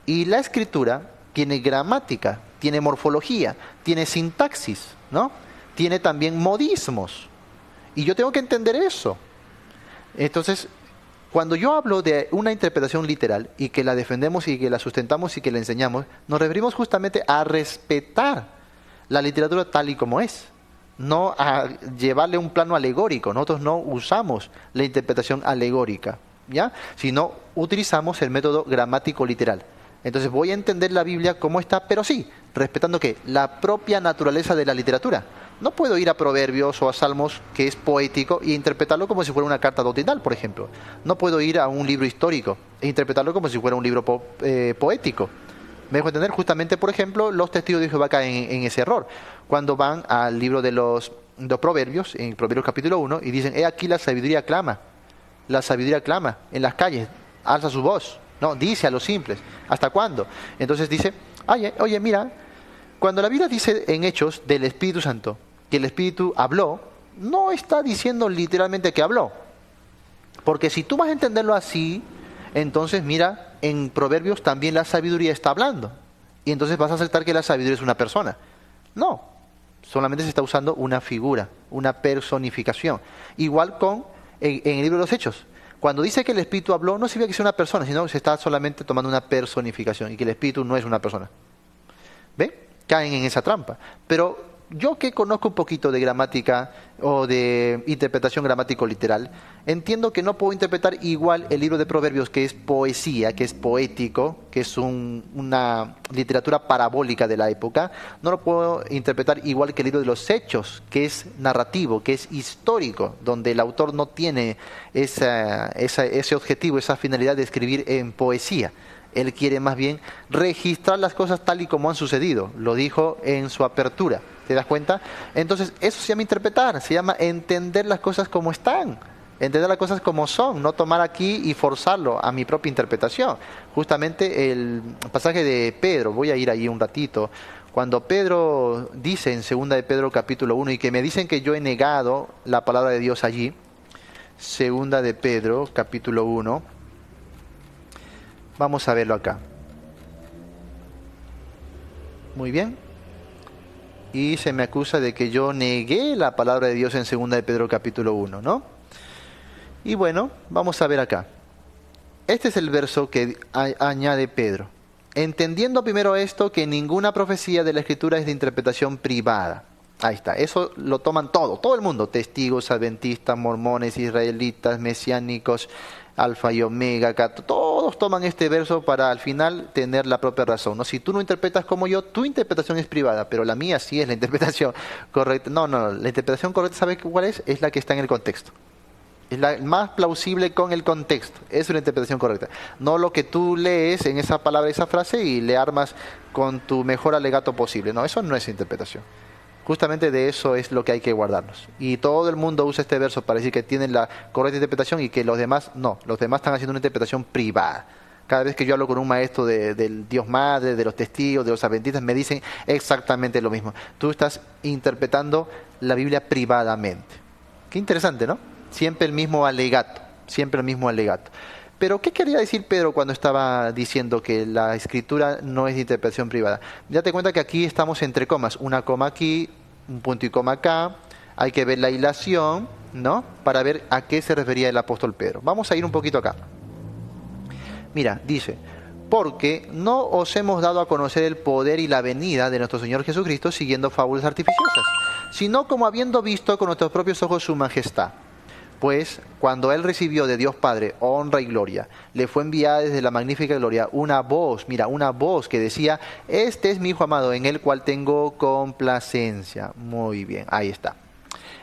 Y la escritura tiene gramática, tiene morfología, tiene sintaxis, ¿no? Tiene también modismos. Y yo tengo que entender eso. Entonces, cuando yo hablo de una interpretación literal y que la defendemos y que la sustentamos y que la enseñamos, nos referimos justamente a respetar la literatura tal y como es, no a llevarle un plano alegórico. Nosotros no usamos la interpretación alegórica, ¿ya? Sino utilizamos el método gramático literal. Entonces voy a entender la Biblia como está, pero sí, respetando ¿qué? La propia naturaleza de la literatura. No puedo ir a Proverbios o a Salmos, que es poético, e interpretarlo como si fuera una carta doctrinal, por ejemplo. No puedo ir a un libro histórico e interpretarlo como si fuera un libro poético. Me dejo entender, justamente, por ejemplo, los testigos de Jehová caen en ese error. Cuando van al libro de los Proverbios, en Proverbios capítulo 1, y dicen, he aquí la sabiduría clama en las calles, alza su voz, No, dice a los simples. ¿Hasta cuándo? Entonces dice, oye, mira, cuando la Biblia dice en Hechos del Espíritu Santo que el Espíritu habló, no está diciendo literalmente que habló. Porque si tú vas a entenderlo así, entonces mira, en Proverbios también la sabiduría está hablando. Y entonces vas a aceptar que la sabiduría es una persona. No, solamente se está usando una figura, una personificación. Igual en el libro de los Hechos. Cuando dice que el Espíritu habló, no significa que sea una persona, sino que se está solamente tomando una personificación y que el Espíritu no es una persona. ¿Ve? Caen en esa trampa. Pero yo que conozco un poquito de gramática o de interpretación gramático-literal, entiendo que no puedo interpretar igual el libro de Proverbios, que es poesía, que es poético, que es una literatura parabólica de la época. No lo puedo interpretar igual que el libro de los Hechos, que es narrativo, que es histórico, donde el autor no tiene ese objetivo, esa finalidad de escribir en poesía. Él quiere más bien registrar las cosas tal y como han sucedido. Lo dijo en su apertura. ¿Te das cuenta? Entonces, eso se llama interpretar, se llama entender las cosas como están, entender las cosas como son, no tomar aquí y forzarlo a mi propia interpretación. Justamente el pasaje de Pedro, voy a ir ahí un ratito, cuando Pedro dice en 2 de Pedro capítulo 1, y que me dicen que yo he negado la palabra de Dios allí, 2 de Pedro capítulo 1, vamos a verlo acá. Muy bien. Y se me acusa de que yo negué la palabra de Dios en 2 de Pedro capítulo 1, ¿no? Y bueno, vamos a ver acá. Este es el verso que añade Pedro. Entendiendo primero esto, que ninguna profecía de la Escritura es de interpretación privada. Ahí está, eso lo toman todo el mundo. Testigos, adventistas, mormones, israelitas, mesiánicos, Alfa y Omega, todos toman este verso para al final tener la propia razón, ¿no? Si tú no interpretas como yo, tu interpretación es privada, pero la mía sí es la interpretación correcta. No, la interpretación correcta, ¿sabe cuál es? Es la que está en el contexto. Es la más plausible con el contexto. Es una interpretación correcta. No lo que tú lees en esa palabra, esa frase, y le armas con tu mejor alegato posible. No, eso no es interpretación. Justamente de eso es lo que hay que guardarnos. Y todo el mundo usa este verso para decir que tienen la correcta interpretación y que los demás no. Los demás están haciendo una interpretación privada. Cada vez que yo hablo con un maestro del Dios Madre, de los testigos, de los adventistas, me dicen exactamente lo mismo. Tú estás interpretando la Biblia privadamente. Qué interesante, ¿no? Siempre el mismo alegato. Siempre el mismo alegato. Pero, ¿qué quería decir Pedro cuando estaba diciendo que la Escritura no es de interpretación privada? Date cuenta que aquí estamos entre comas. Una coma aquí, un punto y coma acá. Hay que ver la hilación, ¿no? Para ver a qué se refería el apóstol Pedro. Vamos a ir un poquito acá. Mira, dice, porque no os hemos dado a conocer el poder y la venida de nuestro Señor Jesucristo siguiendo fábulas artificiosas, sino como habiendo visto con nuestros propios ojos su majestad. Pues cuando Él recibió de Dios Padre honra y gloria, le fue enviada desde la magnífica gloria una voz que decía, este es mi Hijo amado en el cual tengo complacencia. Muy bien, ahí está.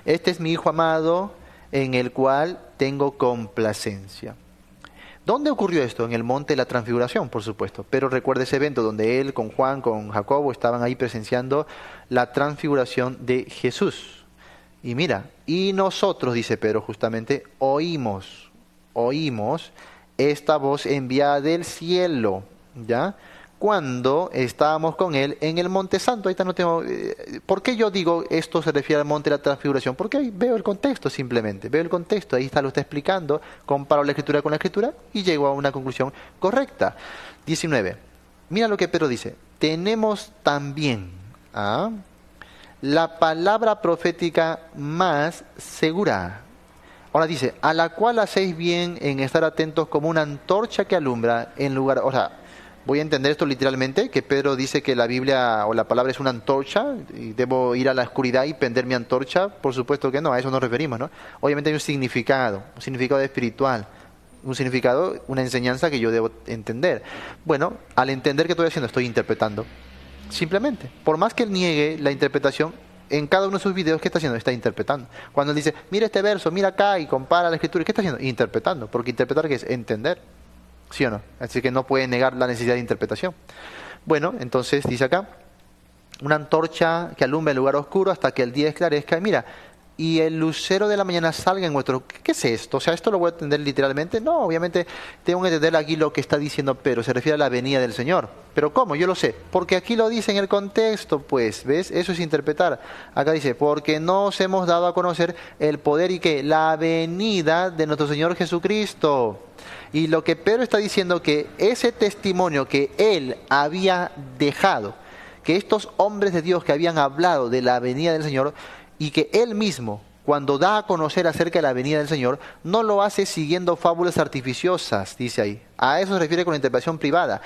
Este es mi Hijo amado en el cual tengo complacencia. ¿Dónde ocurrió esto? En el monte de la transfiguración, por supuesto. Pero recuerda ese evento donde Él con Juan, con Jacobo, estaban ahí presenciando la transfiguración de Jesús. Y mira, y nosotros, dice Pedro justamente, oímos esta voz enviada del cielo, ¿ya? Cuando estábamos con Él en el Monte Santo. Ahí está, no tengo, ¿por qué yo digo esto se refiere al Monte de la Transfiguración? Porque ahí veo el contexto simplemente, veo el contexto, ahí está, lo está explicando, comparo la Escritura con la Escritura y llego a una conclusión correcta. 19. Mira lo que Pedro dice, tenemos también la palabra profética más segura. Ahora dice, a la cual hacéis bien en estar atentos como una antorcha que alumbra en lugar... O sea, voy a entender esto literalmente, que Pedro dice que la Biblia o la palabra es una antorcha y debo ir a la oscuridad y prender mi antorcha. Por supuesto que no, a eso nos referimos, ¿no? Obviamente hay un significado espiritual, un significado, una enseñanza que yo debo entender. Bueno, al entender que estoy haciendo, estoy interpretando. Simplemente, por más que él niegue la interpretación, en cada uno de sus videos, ¿qué está haciendo? Está interpretando. Cuando él dice, mira este verso, mira acá y compara la Escritura, ¿qué está haciendo? Interpretando, porque interpretar ¿qué es? Entender, ¿sí o no? Así que no puede negar la necesidad de interpretación. Bueno, entonces dice acá, una antorcha que alumbra el lugar oscuro hasta que el día esclarezca. Y mira, y el lucero de la mañana salga en vuestro... ¿Qué es esto? O sea, ¿esto lo voy a entender literalmente? No, obviamente tengo que entender aquí lo que está diciendo Pedro. Se refiere a la venida del Señor. ¿Pero cómo? Yo lo sé. Porque aquí lo dice en el contexto, pues. ¿Ves? Eso es interpretar. Acá dice, porque nos hemos dado a conocer el poder y que la venida de nuestro Señor Jesucristo. Y lo que Pedro está diciendo, que ese testimonio que él había dejado, que estos hombres de Dios que habían hablado de la venida del Señor, y que él mismo, cuando da a conocer acerca de la venida del Señor, no lo hace siguiendo fábulas artificiosas, dice ahí. A eso se refiere con la interpretación privada.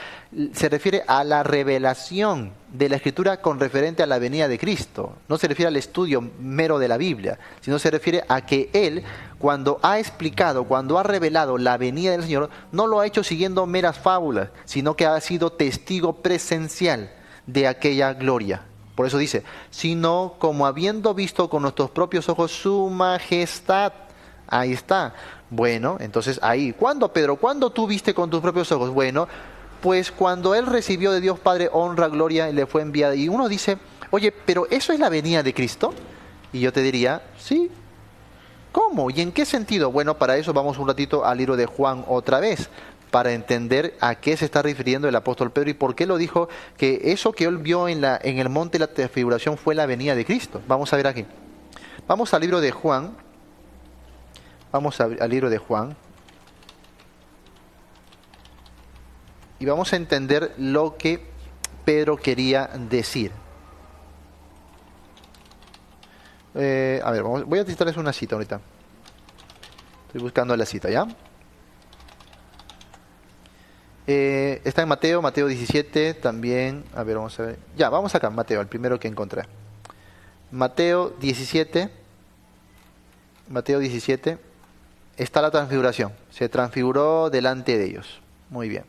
Se refiere a la revelación de la Escritura con referente a la venida de Cristo. No se refiere al estudio mero de la Biblia, sino se refiere a que él, cuando ha explicado, cuando ha revelado la venida del Señor, no lo ha hecho siguiendo meras fábulas, sino que ha sido testigo presencial de aquella gloria. Por eso dice, sino como habiendo visto con nuestros propios ojos su majestad. Ahí está. Bueno, entonces ahí. ¿Cuándo, Pedro? ¿Cuándo tú viste con tus propios ojos? Bueno, pues cuando él recibió de Dios Padre honra, gloria y le fue enviada. Y uno dice, oye, ¿pero eso es la venida de Cristo? Y yo te diría, sí. ¿Cómo? ¿Y en qué sentido? Bueno, para eso vamos un ratito al libro de Juan otra vez, para entender a qué se está refiriendo el apóstol Pedro y por qué lo dijo, que eso que él vio en el monte de la transfiguración fue la venida de Cristo. Vamos a ver aquí. Vamos al libro de Juan. Vamos al libro de Juan. Y vamos a entender lo que Pedro quería decir. A ver, voy a citarles una cita ahorita. Estoy buscando la cita, ¿ya? Está en Mateo 17 también. A ver, vamos a ver. Ya, vamos acá, Mateo, el primero que encontré. Mateo 17 está la transfiguración. Se transfiguró delante de ellos. Muy bien.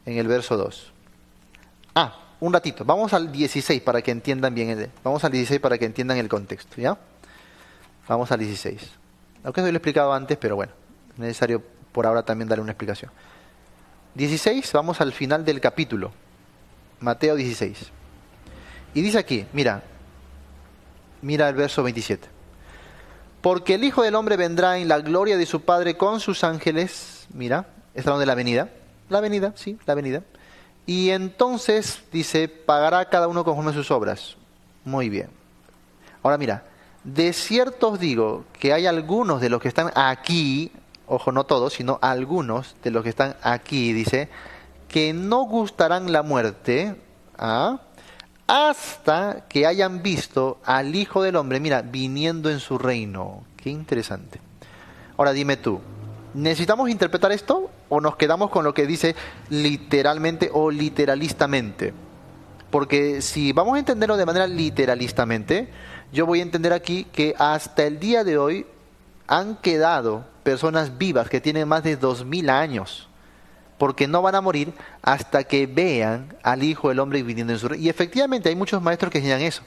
En el verso 2. Un ratito. Vamos al 16 para que entiendan bien. Vamos al 16 para que entiendan el contexto, ¿ya? Vamos al 16. Aunque eso lo he explicado antes, pero bueno, es necesario por ahora también darle una explicación. 16, vamos al final del capítulo. Mateo 16. Y dice aquí, mira el verso 27. Porque el Hijo del Hombre vendrá en la gloria de su Padre con sus ángeles. Mira, está hablando de la venida. La venida, sí, la venida. Y entonces, dice, pagará cada uno conforme a sus obras. Muy bien. Ahora mira, de cierto os digo que hay algunos de los que están aquí, ojo, no todos, sino algunos de los que están aquí, dice, que no gustarán la muerte hasta que hayan visto al Hijo del Hombre, mira, viniendo en su reino. Qué interesante. Ahora dime tú, ¿necesitamos interpretar esto o nos quedamos con lo que dice literalmente o literalistamente? Porque si vamos a entenderlo de manera literalistamente, yo voy a entender aquí que hasta el día de hoy han quedado personas vivas que tienen más de 2000 años, porque no van a morir hasta que vean al Hijo del Hombre viniendo en su reino. Y efectivamente hay muchos maestros que enseñan eso.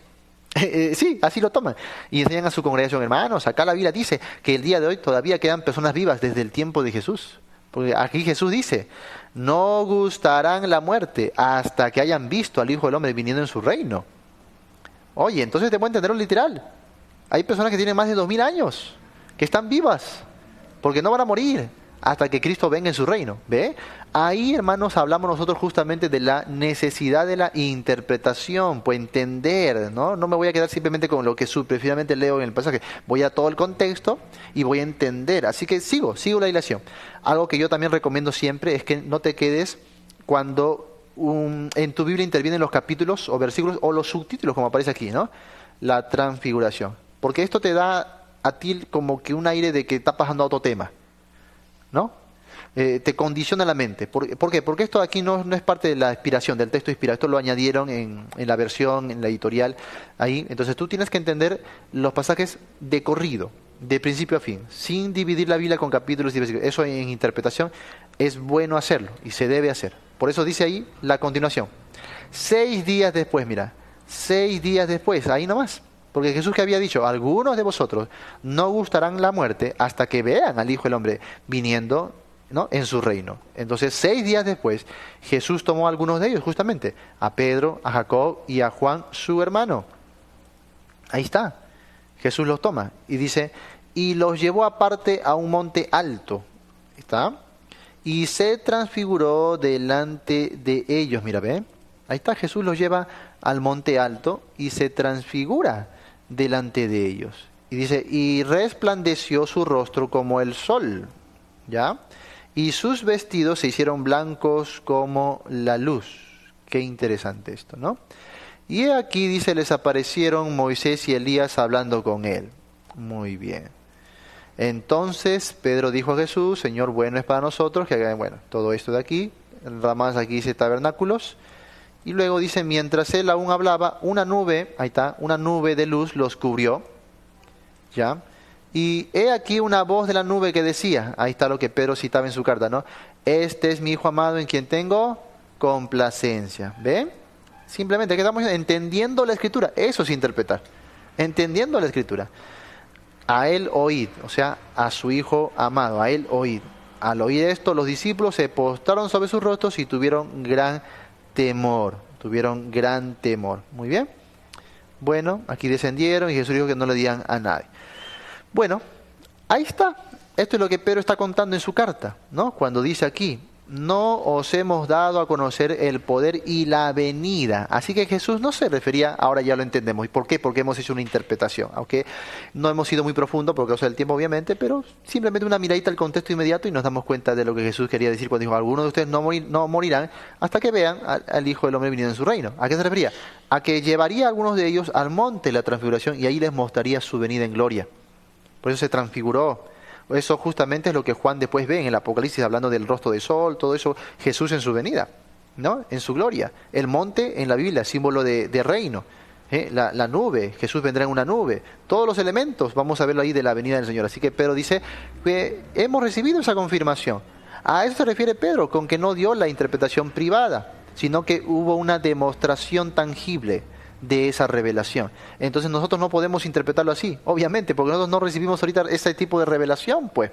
Sí, así lo toman. Y enseñan a su congregación, hermanos, acá la Biblia dice que el día de hoy todavía quedan personas vivas desde el tiempo de Jesús. Porque aquí Jesús dice, no gustarán la muerte hasta que hayan visto al Hijo del Hombre viniendo en su reino. Oye, entonces te puedo entenderlo literal. Hay personas que tienen más de 2000 años, que están vivas, porque no van a morir hasta que Cristo venga en su reino. ¿Ve? Ahí, hermanos, hablamos nosotros justamente de la necesidad de la interpretación, pues entender, ¿no? No me voy a quedar simplemente con lo que superficialmente leo en el pasaje. Voy a todo el contexto y voy a entender. Así que sigo la dilación. Algo que yo también recomiendo siempre es que no te quedes cuando en tu Biblia intervienen los capítulos o versículos o los subtítulos, como aparece aquí, ¿no? La transfiguración. Porque esto te da a ti como que un aire de que está pasando a otro tema, ¿no? Te condiciona la mente. ¿Por qué? Porque esto aquí no es parte de la inspiración, del texto inspirado. Esto lo añadieron en la versión, en la editorial, ahí. Entonces tú tienes que entender los pasajes de corrido, de principio a fin, sin dividir la Biblia con capítulos y versículos. Eso en interpretación es bueno hacerlo y se debe hacer. Por eso dice ahí la continuación. 6 días después, mira, 6 días después, ahí nomás. Porque Jesús que había dicho, algunos de vosotros no gustarán la muerte hasta que vean al Hijo del Hombre viniendo, ¿no?, en su reino. Entonces 6 días después Jesús tomó a algunos de ellos, justamente a Pedro, a Jacob y a Juan su hermano. Ahí está. Jesús los toma y dice, y los llevó aparte a un monte alto, ¿está? Y se transfiguró delante de ellos, mira, ve, ahí está, Jesús los lleva al monte alto y se transfigura delante de ellos. Y dice, y resplandeció su rostro como el sol, ¿ya? Y sus vestidos se hicieron blancos como la luz. Qué interesante esto, ¿no? Y aquí dice, les aparecieron Moisés y Elías hablando con él. Muy bien. Entonces Pedro dijo a Jesús, Señor, bueno es para nosotros que hagan, bueno, todo esto de aquí, más aquí dice tabernáculos. Y luego dice, mientras él aún hablaba, una nube, ahí está, una nube de luz los cubrió, ¿ya? Y he aquí una voz de la nube que decía, ahí está lo que Pedro citaba en su carta, ¿no? Este es mi Hijo amado en quien tengo complacencia. ¿Ve? Simplemente que estamos entendiendo la Escritura. Eso es interpretar. Entendiendo la Escritura. A él oíd, o sea, a su Hijo amado, a él oíd. Al oír esto, los discípulos se postraron sobre sus rostros y tuvieron gran temor. Tuvieron gran temor. Muy bien. Bueno, aquí descendieron y Jesús dijo que no le digan a nadie. Bueno, ahí está. Esto es lo que Pedro está contando en su carta, ¿no? Cuando dice aquí, no os hemos dado a conocer el poder y la venida. Así que Jesús no se refería, ahora ya lo entendemos. ¿Y por qué? Porque hemos hecho una interpretación. Aunque no hemos sido muy profundo por causa del tiempo, obviamente, pero simplemente una miradita al contexto inmediato y nos damos cuenta de lo que Jesús quería decir cuando dijo, algunos de ustedes no morirán hasta que vean al Hijo del Hombre viniendo en su reino. ¿A qué se refería? A que llevaría a algunos de ellos al monte de la transfiguración y ahí les mostraría su venida en gloria. Por eso se transfiguró. Eso justamente es lo que Juan después ve en el Apocalipsis, hablando del rostro del sol, todo eso, Jesús en su venida, ¿no? En su gloria. El monte en la Biblia, símbolo de reino. La nube, Jesús vendrá en una nube. Todos los elementos, vamos a verlo ahí de la venida del Señor. Así que Pedro dice que hemos recibido esa confirmación. A eso se refiere Pedro, con que no dio la interpretación privada, sino que hubo una demostración tangible de esa revelación. Entonces nosotros no podemos interpretarlo así, obviamente, porque nosotros no recibimos ahorita ese tipo de revelación, pues.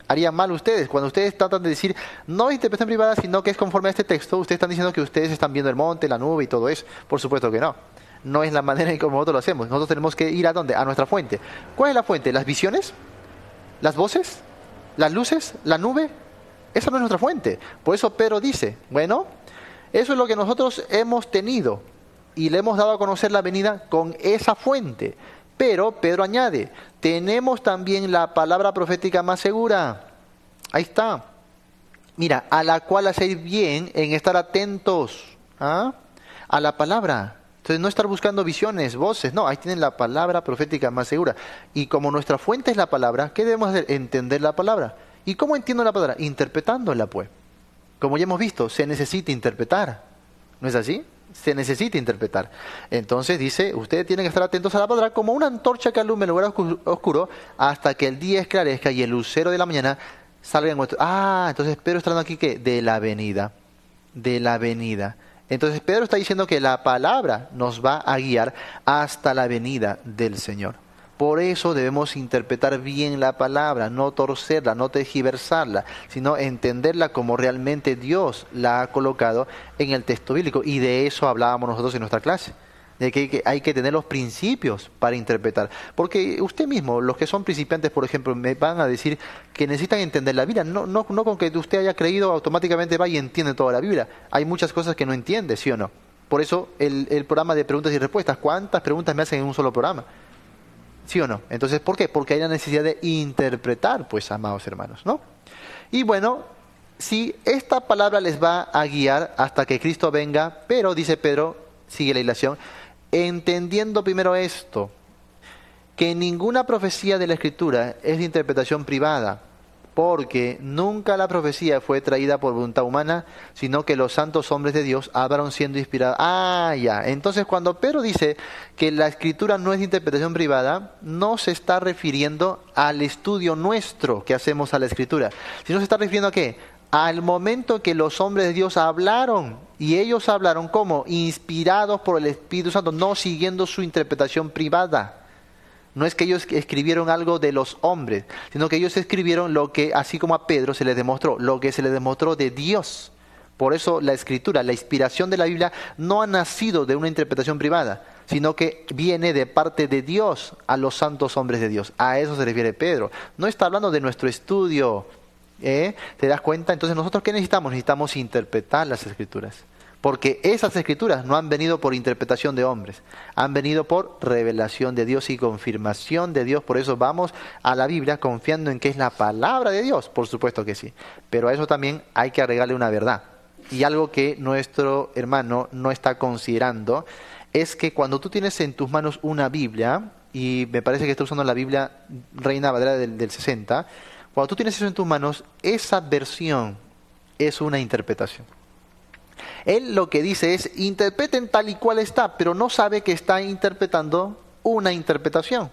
Harían mal ustedes. Cuando ustedes tratan de decir, no es interpretación privada, sino que es conforme a este texto, ustedes están diciendo que ustedes están viendo el monte, la nube y todo eso. Por supuesto que no. No es la manera en que nosotros lo hacemos. Nosotros tenemos que ir ¿a dónde? A nuestra fuente. ¿Cuál es la fuente? ¿Las visiones? ¿Las voces? ¿Las luces? ¿La nube? Esa no es nuestra fuente. Por eso Pedro dice, bueno, eso es lo que nosotros hemos tenido y le hemos dado a conocer la venida con esa fuente. Pero Pedro añade, tenemos también la palabra profética más segura. Ahí está. Mira, a la cual hacéis bien en estar atentos a la palabra. Entonces no estar buscando visiones, voces, no, ahí tienen la palabra profética más segura. Y como nuestra fuente es la palabra, ¿qué debemos hacer? Entender la palabra. ¿Y cómo entiendo la palabra? Interpretándola, pues. Como ya hemos visto, se necesita interpretar. ¿No es así? Se necesita interpretar. Entonces dice, ustedes tienen que estar atentos a la palabra como una antorcha que alume el lugar oscuro hasta que el día esclarezca y el lucero de la mañana salga en vuestro... entonces Pedro está hablando aquí ¿qué? De la venida. De la venida. Entonces Pedro está diciendo que la palabra nos va a guiar hasta la venida del Señor. Por eso debemos interpretar bien la palabra, no torcerla, no tergiversarla, sino entenderla como realmente Dios la ha colocado en el texto bíblico. Y de eso hablábamos nosotros en nuestra clase, de que hay que tener los principios para interpretar. Porque usted mismo, los que son principiantes, por ejemplo, me van a decir que necesitan entender la Biblia. No con que usted haya creído, automáticamente va y entiende toda la Biblia. Hay muchas cosas que no entiende, ¿sí o no? Por eso el programa de preguntas y respuestas. ¿Cuántas preguntas me hacen en un solo programa? ¿Sí o no? Entonces, ¿por qué? Porque hay la necesidad de interpretar, pues, amados hermanos, ¿no? Y bueno, si esta palabra les va a guiar hasta que Cristo venga, pero, dice Pedro, sigue la ilación, entendiendo primero esto, que ninguna profecía de la Escritura es de interpretación privada, porque nunca la profecía fue traída por voluntad humana, sino que los santos hombres de Dios hablaron siendo inspirados. Entonces cuando Pedro dice que la Escritura no es de interpretación privada, no se está refiriendo al estudio nuestro que hacemos a la Escritura, sino se está refiriendo ¿a qué? Al momento que los hombres de Dios hablaron, y ellos hablaron ¿cómo? Inspirados por el Espíritu Santo, no siguiendo su interpretación privada. No es que ellos escribieron algo de los hombres, sino que ellos escribieron lo que, así como a Pedro se les demostró, lo que se les demostró de Dios. Por eso la Escritura, la inspiración de la Biblia, no ha nacido de una interpretación privada, sino que viene de parte de Dios a los santos hombres de Dios. A eso se refiere Pedro. No está hablando de nuestro estudio. ¿Te das cuenta? Entonces, ¿nosotros qué necesitamos? Necesitamos interpretar las Escrituras. Porque esas Escrituras no han venido por interpretación de hombres, han venido por revelación de Dios y confirmación de Dios. Por eso vamos a la Biblia confiando en que es la palabra de Dios, por supuesto que sí. Pero a eso también hay que agregarle una verdad. Y algo que nuestro hermano no está considerando es que cuando tú tienes en tus manos una Biblia, y me parece que está usando la Biblia Reina Valera del 60, cuando tú tienes eso en tus manos, esa versión es una interpretación. Él lo que dice es, interpreten tal y cual está, pero no sabe que está interpretando una interpretación.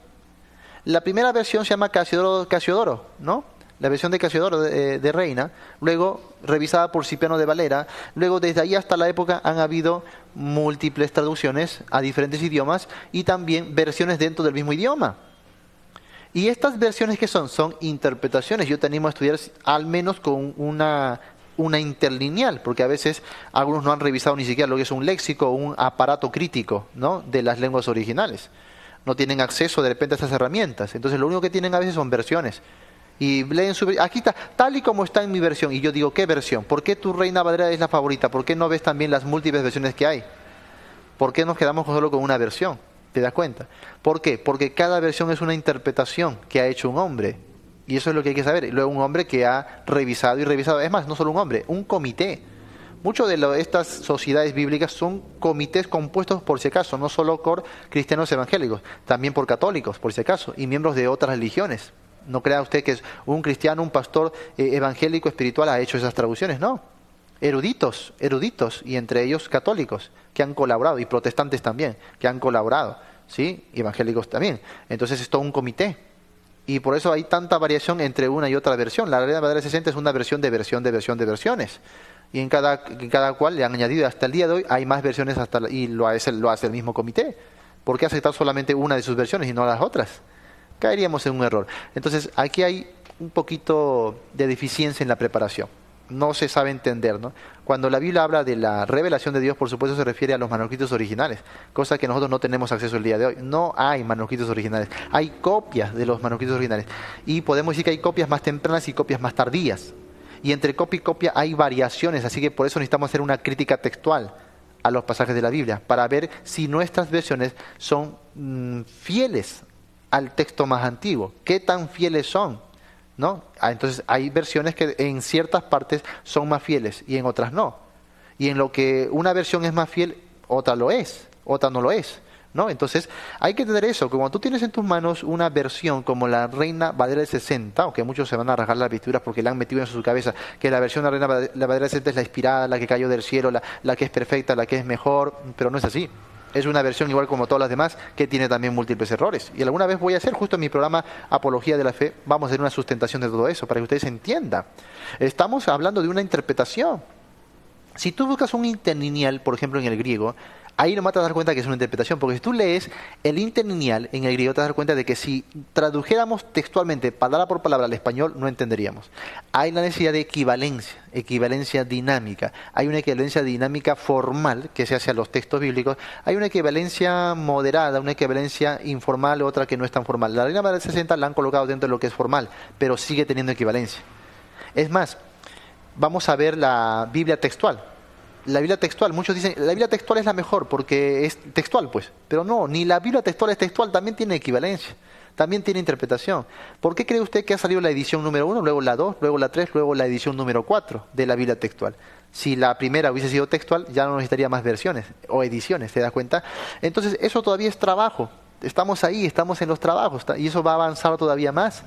La primera versión se llama Casiodoro, ¿no? La versión de Casiodoro de Reina, luego revisada por Cipriano de Valera, luego desde ahí hasta la época han habido múltiples traducciones a diferentes idiomas y también versiones dentro del mismo idioma. Y estas versiones, ¿qué son? Son interpretaciones. Yo te animo a estudiar al menos con una interlineal, porque a veces algunos no han revisado ni siquiera lo que es un léxico o un aparato crítico, ¿no?, de las lenguas originales. No tienen acceso de repente a estas herramientas. Entonces lo único que tienen a veces son versiones. Y leen aquí está, tal y como está en mi versión. Y yo digo, ¿qué versión? ¿Por qué tu Reina Valera es la favorita? ¿Por qué no ves también las múltiples versiones que hay? ¿Por qué nos quedamos solo con una versión? ¿Te das cuenta? ¿Por qué? Porque cada versión es una interpretación que ha hecho un hombre. Y eso es lo que hay que saber. Luego un hombre que ha revisado y revisado. Es más, no solo un hombre, un comité. Muchas de estas sociedades bíblicas son comités compuestos, por si acaso, no solo por cristianos evangélicos, también por católicos, por si acaso, y miembros de otras religiones. No crea usted que es un cristiano, un pastor evangélico espiritual ha hecho esas traducciones, no. Eruditos, y entre ellos católicos, que han colaborado, y protestantes también, que han colaborado, ¿sí? Y evangélicos también. Entonces es todo un comité. Y por eso hay tanta variación entre una y otra versión. La Reina Valera 60 es una versión de versiones. Y en cada cual le han añadido, hasta el día de hoy hay más versiones y lo hace el mismo comité. ¿Por qué aceptar solamente una de sus versiones y no las otras? Caeríamos en un error. Entonces aquí hay un poquito de deficiencia en la preparación. No se sabe entender, ¿no? Cuando la Biblia habla de la revelación de Dios, por supuesto se refiere a los manuscritos originales, cosa que nosotros no tenemos acceso el día de hoy. No hay manuscritos originales, hay copias de los manuscritos originales. Y podemos decir que hay copias más tempranas y copias más tardías. Y entre copia y copia hay variaciones, así que por eso necesitamos hacer una crítica textual a los pasajes de la Biblia, para ver si nuestras versiones son fieles al texto más antiguo. ¿Qué tan fieles son? ¿No? Entonces hay versiones que en ciertas partes son más fieles y en otras no. Y en lo que una versión es más fiel, otra lo es, otra no lo es, ¿no? Entonces hay que tener eso, que cuando tú tienes en tus manos una versión como la Reina Valera 60, aunque muchos se van a rasgar las vestiduras porque le han metido en su cabeza que la versión de la Reina Valera 60 es la inspirada, la que cayó del cielo, la que es perfecta, la que es mejor, pero no es así. Es una versión igual como todas las demás que tiene también múltiples errores. Y alguna vez voy a hacer, justo en mi programa Apología de la Fe, vamos a hacer una sustentación de todo eso para que ustedes entiendan. Estamos hablando de una interpretación. Si tú buscas un interlineal, por ejemplo, en el griego, ahí nomás te vas a dar cuenta que es una interpretación, porque si tú lees el interlineal en el griego, te vas a dar cuenta de que si tradujéramos textualmente, palabra por palabra al español, no entenderíamos. Hay la necesidad de equivalencia dinámica. Hay una equivalencia dinámica formal que se hace a los textos bíblicos. Hay una equivalencia moderada, una equivalencia informal, otra que no es tan formal. La Reina Valera 60 la han colocado dentro de lo que es formal, pero sigue teniendo equivalencia. Es más, vamos a ver la Biblia textual. La Biblia textual, muchos dicen, la Biblia textual es la mejor porque es textual, pues. Pero no, ni la Biblia textual es textual, también tiene equivalencia, también tiene interpretación. ¿Por qué cree usted que ha salido la edición número 1, luego la 2, luego la 3, luego la edición número 4 de la Biblia textual? Si la primera hubiese sido textual, ya no necesitaría más versiones o ediciones, ¿te das cuenta? Entonces, eso todavía es trabajo. Estamos ahí, estamos en los trabajos, y eso va a avanzar todavía más.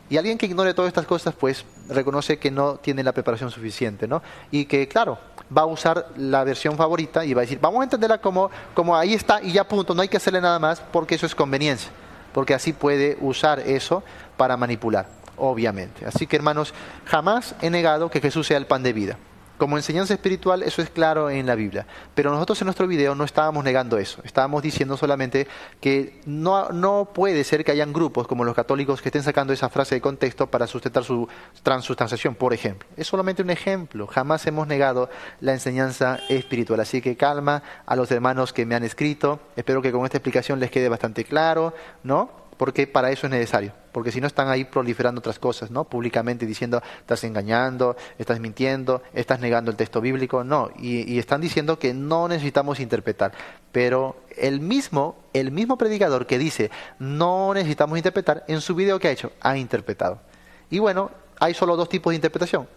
Y alguien que ignore todas estas cosas, pues reconoce que no tiene la preparación suficiente, ¿no? Y que, claro, va a usar la versión favorita y va a decir, vamos a entenderla como ahí está y ya punto, no hay que hacerle nada más porque eso es conveniencia. Porque así puede usar eso para manipular, obviamente. Así que, hermanos, jamás he negado que Jesús sea el pan de vida. Como enseñanza espiritual, eso es claro en la Biblia. Pero nosotros en nuestro video no estábamos negando eso. Estábamos diciendo solamente que no puede ser que hayan grupos como los católicos que estén sacando esa frase de contexto para sustentar su transustanciación, por ejemplo. Es solamente un ejemplo. Jamás hemos negado la enseñanza espiritual. Así que calma a los hermanos que me han escrito. Espero que con esta explicación les quede bastante claro, ¿no? Porque para eso es necesario, porque si no están ahí proliferando otras cosas, ¿no? Públicamente diciendo, estás engañando, estás mintiendo, estás negando el texto bíblico, no, y están diciendo que no necesitamos interpretar, pero el mismo predicador que dice, no necesitamos interpretar, en su video que ha hecho, ha interpretado. Y bueno, hay solo dos tipos de interpretación,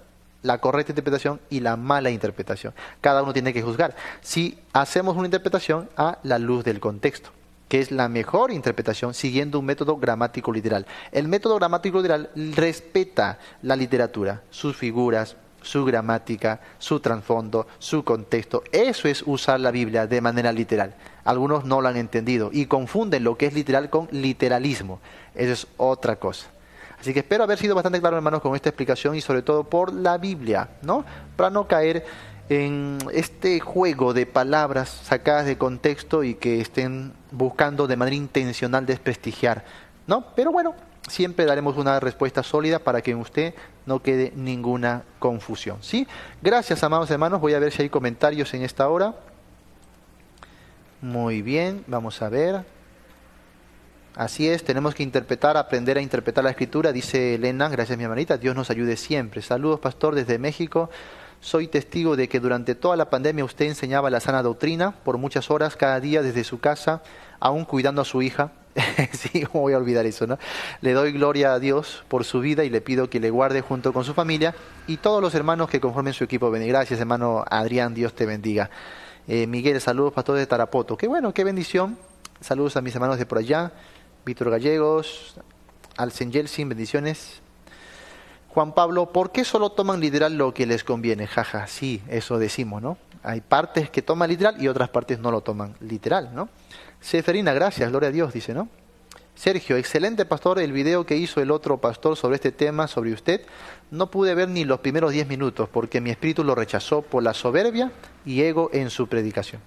la correcta interpretación y la mala interpretación. Cada uno tiene que juzgar si hacemos una interpretación a la luz del contexto, que es la mejor interpretación siguiendo un método gramático literal. El método gramático literal respeta la literatura, sus figuras, su gramática, su trasfondo, su contexto. Eso es usar la Biblia de manera literal. Algunos no lo han entendido y confunden lo que es literal con literalismo. Eso es otra cosa. Así que espero haber sido bastante claro, hermanos, con esta explicación y sobre todo por la Biblia, ¿no? Para no caer en este juego de palabras sacadas de contexto y que estén buscando de manera intencional desprestigiar, ¿no? Pero bueno, siempre daremos una respuesta sólida para que en usted no quede ninguna confusión, ¿sí? Gracias, amados hermanos. Voy a ver si hay comentarios en esta hora. Muy bien, vamos a ver. Así es, tenemos que aprender a interpretar la Escritura, dice Elena. Gracias, mi hermanita. Dios nos ayude siempre. Saludos, pastor, desde México. Soy testigo de que durante toda la pandemia usted enseñaba la sana doctrina por muchas horas cada día desde su casa, aún cuidando a su hija. Sí, ¿cómo voy a olvidar eso, no? Le doy gloria a Dios por su vida y le pido que le guarde junto con su familia y todos los hermanos que conformen su equipo. Gracias, hermano Adrián, Dios te bendiga. Miguel, saludos, pastor de Tarapoto. Qué bueno, qué bendición. Saludos a mis hermanos de por allá. Víctor Gallegos, Alcen Yelsin, bendiciones. Juan Pablo, ¿por qué solo toman literal lo que les conviene? Jaja, sí, eso decimos, ¿no? Hay partes que toman literal y otras partes no lo toman literal, ¿no? Seferina, gracias, gloria a Dios, dice, ¿no? Sergio, excelente, pastor, el video que hizo el otro pastor sobre este tema, sobre usted. No pude ver ni los primeros 10 minutos porque mi espíritu lo rechazó por la soberbia y ego en su predicación.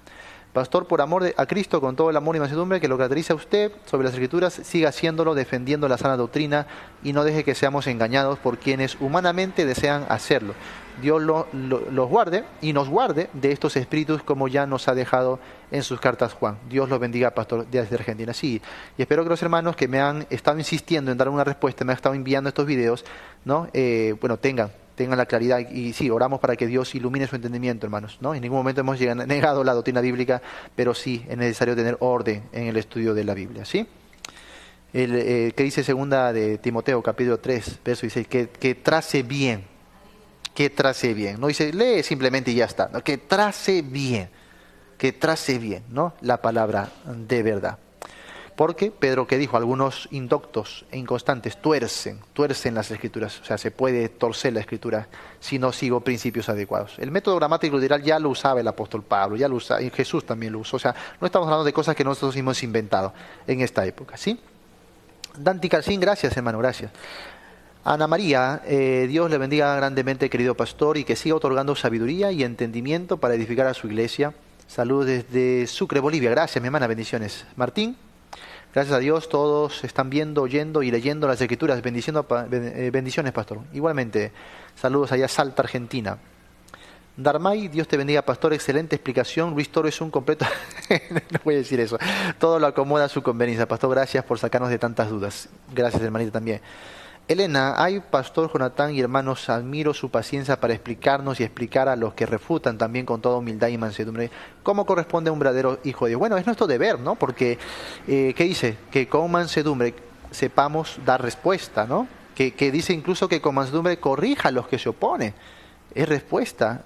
Pastor, por amor a Cristo, con todo el amor y mansedumbre que lo caracteriza a usted sobre las Escrituras, siga haciéndolo, defendiendo la sana doctrina y no deje que seamos engañados por quienes humanamente desean hacerlo. Dios los guarde y nos guarde de estos espíritus como ya nos ha dejado en sus cartas Juan. Dios los bendiga, pastor, desde Argentina. Sí, y espero que los hermanos que me han estado insistiendo en dar una respuesta, me han estado enviando estos videos, ¿no? Bueno, tengan la claridad y sí, oramos para que Dios ilumine su entendimiento, hermanos, ¿no? En ningún momento hemos negado la doctrina bíblica, pero sí es necesario tener orden en el estudio de la Biblia, ¿sí? Que dice segunda de Timoteo, capítulo 3, verso 16, que trace bien, no dice lee simplemente y ya está, ¿no? Que trace bien, ¿no? La palabra de verdad. Porque Pedro, que dijo, algunos indoctos e inconstantes tuercen las Escrituras. O sea, se puede torcer la Escritura si no sigo principios adecuados. El método gramático literal ya lo usaba el apóstol Pablo, ya lo usaba, y Jesús también lo usó. O sea, no estamos hablando de cosas que nosotros hemos inventado en esta época, ¿sí? Danti Calcín, gracias, hermano, gracias. Ana María, Dios le bendiga grandemente, querido pastor, y que siga otorgando sabiduría y entendimiento para edificar a su iglesia. Saludos desde Sucre, Bolivia. Gracias, mi hermana, bendiciones. Martín, gracias a Dios, todos están viendo, oyendo y leyendo las Escrituras. Bendiciones, pastor. Igualmente, saludos allá a Salta, Argentina. Darmay, Dios te bendiga, pastor. Excelente explicación. Luis Toro es un completo... No voy a decir eso. Todo lo acomoda a su conveniencia. Pastor, gracias por sacarnos de tantas dudas. Gracias, hermanita, también. Elena, ay, pastor Jonatán y hermanos, admiro su paciencia para explicarnos y explicar a los que refutan también con toda humildad y mansedumbre cómo corresponde a un verdadero hijo de Dios. Bueno, es nuestro deber, ¿no? Porque, ¿qué dice? Que con mansedumbre sepamos dar respuesta, ¿no? Que dice incluso que con mansedumbre corrija a los que se oponen. Es respuesta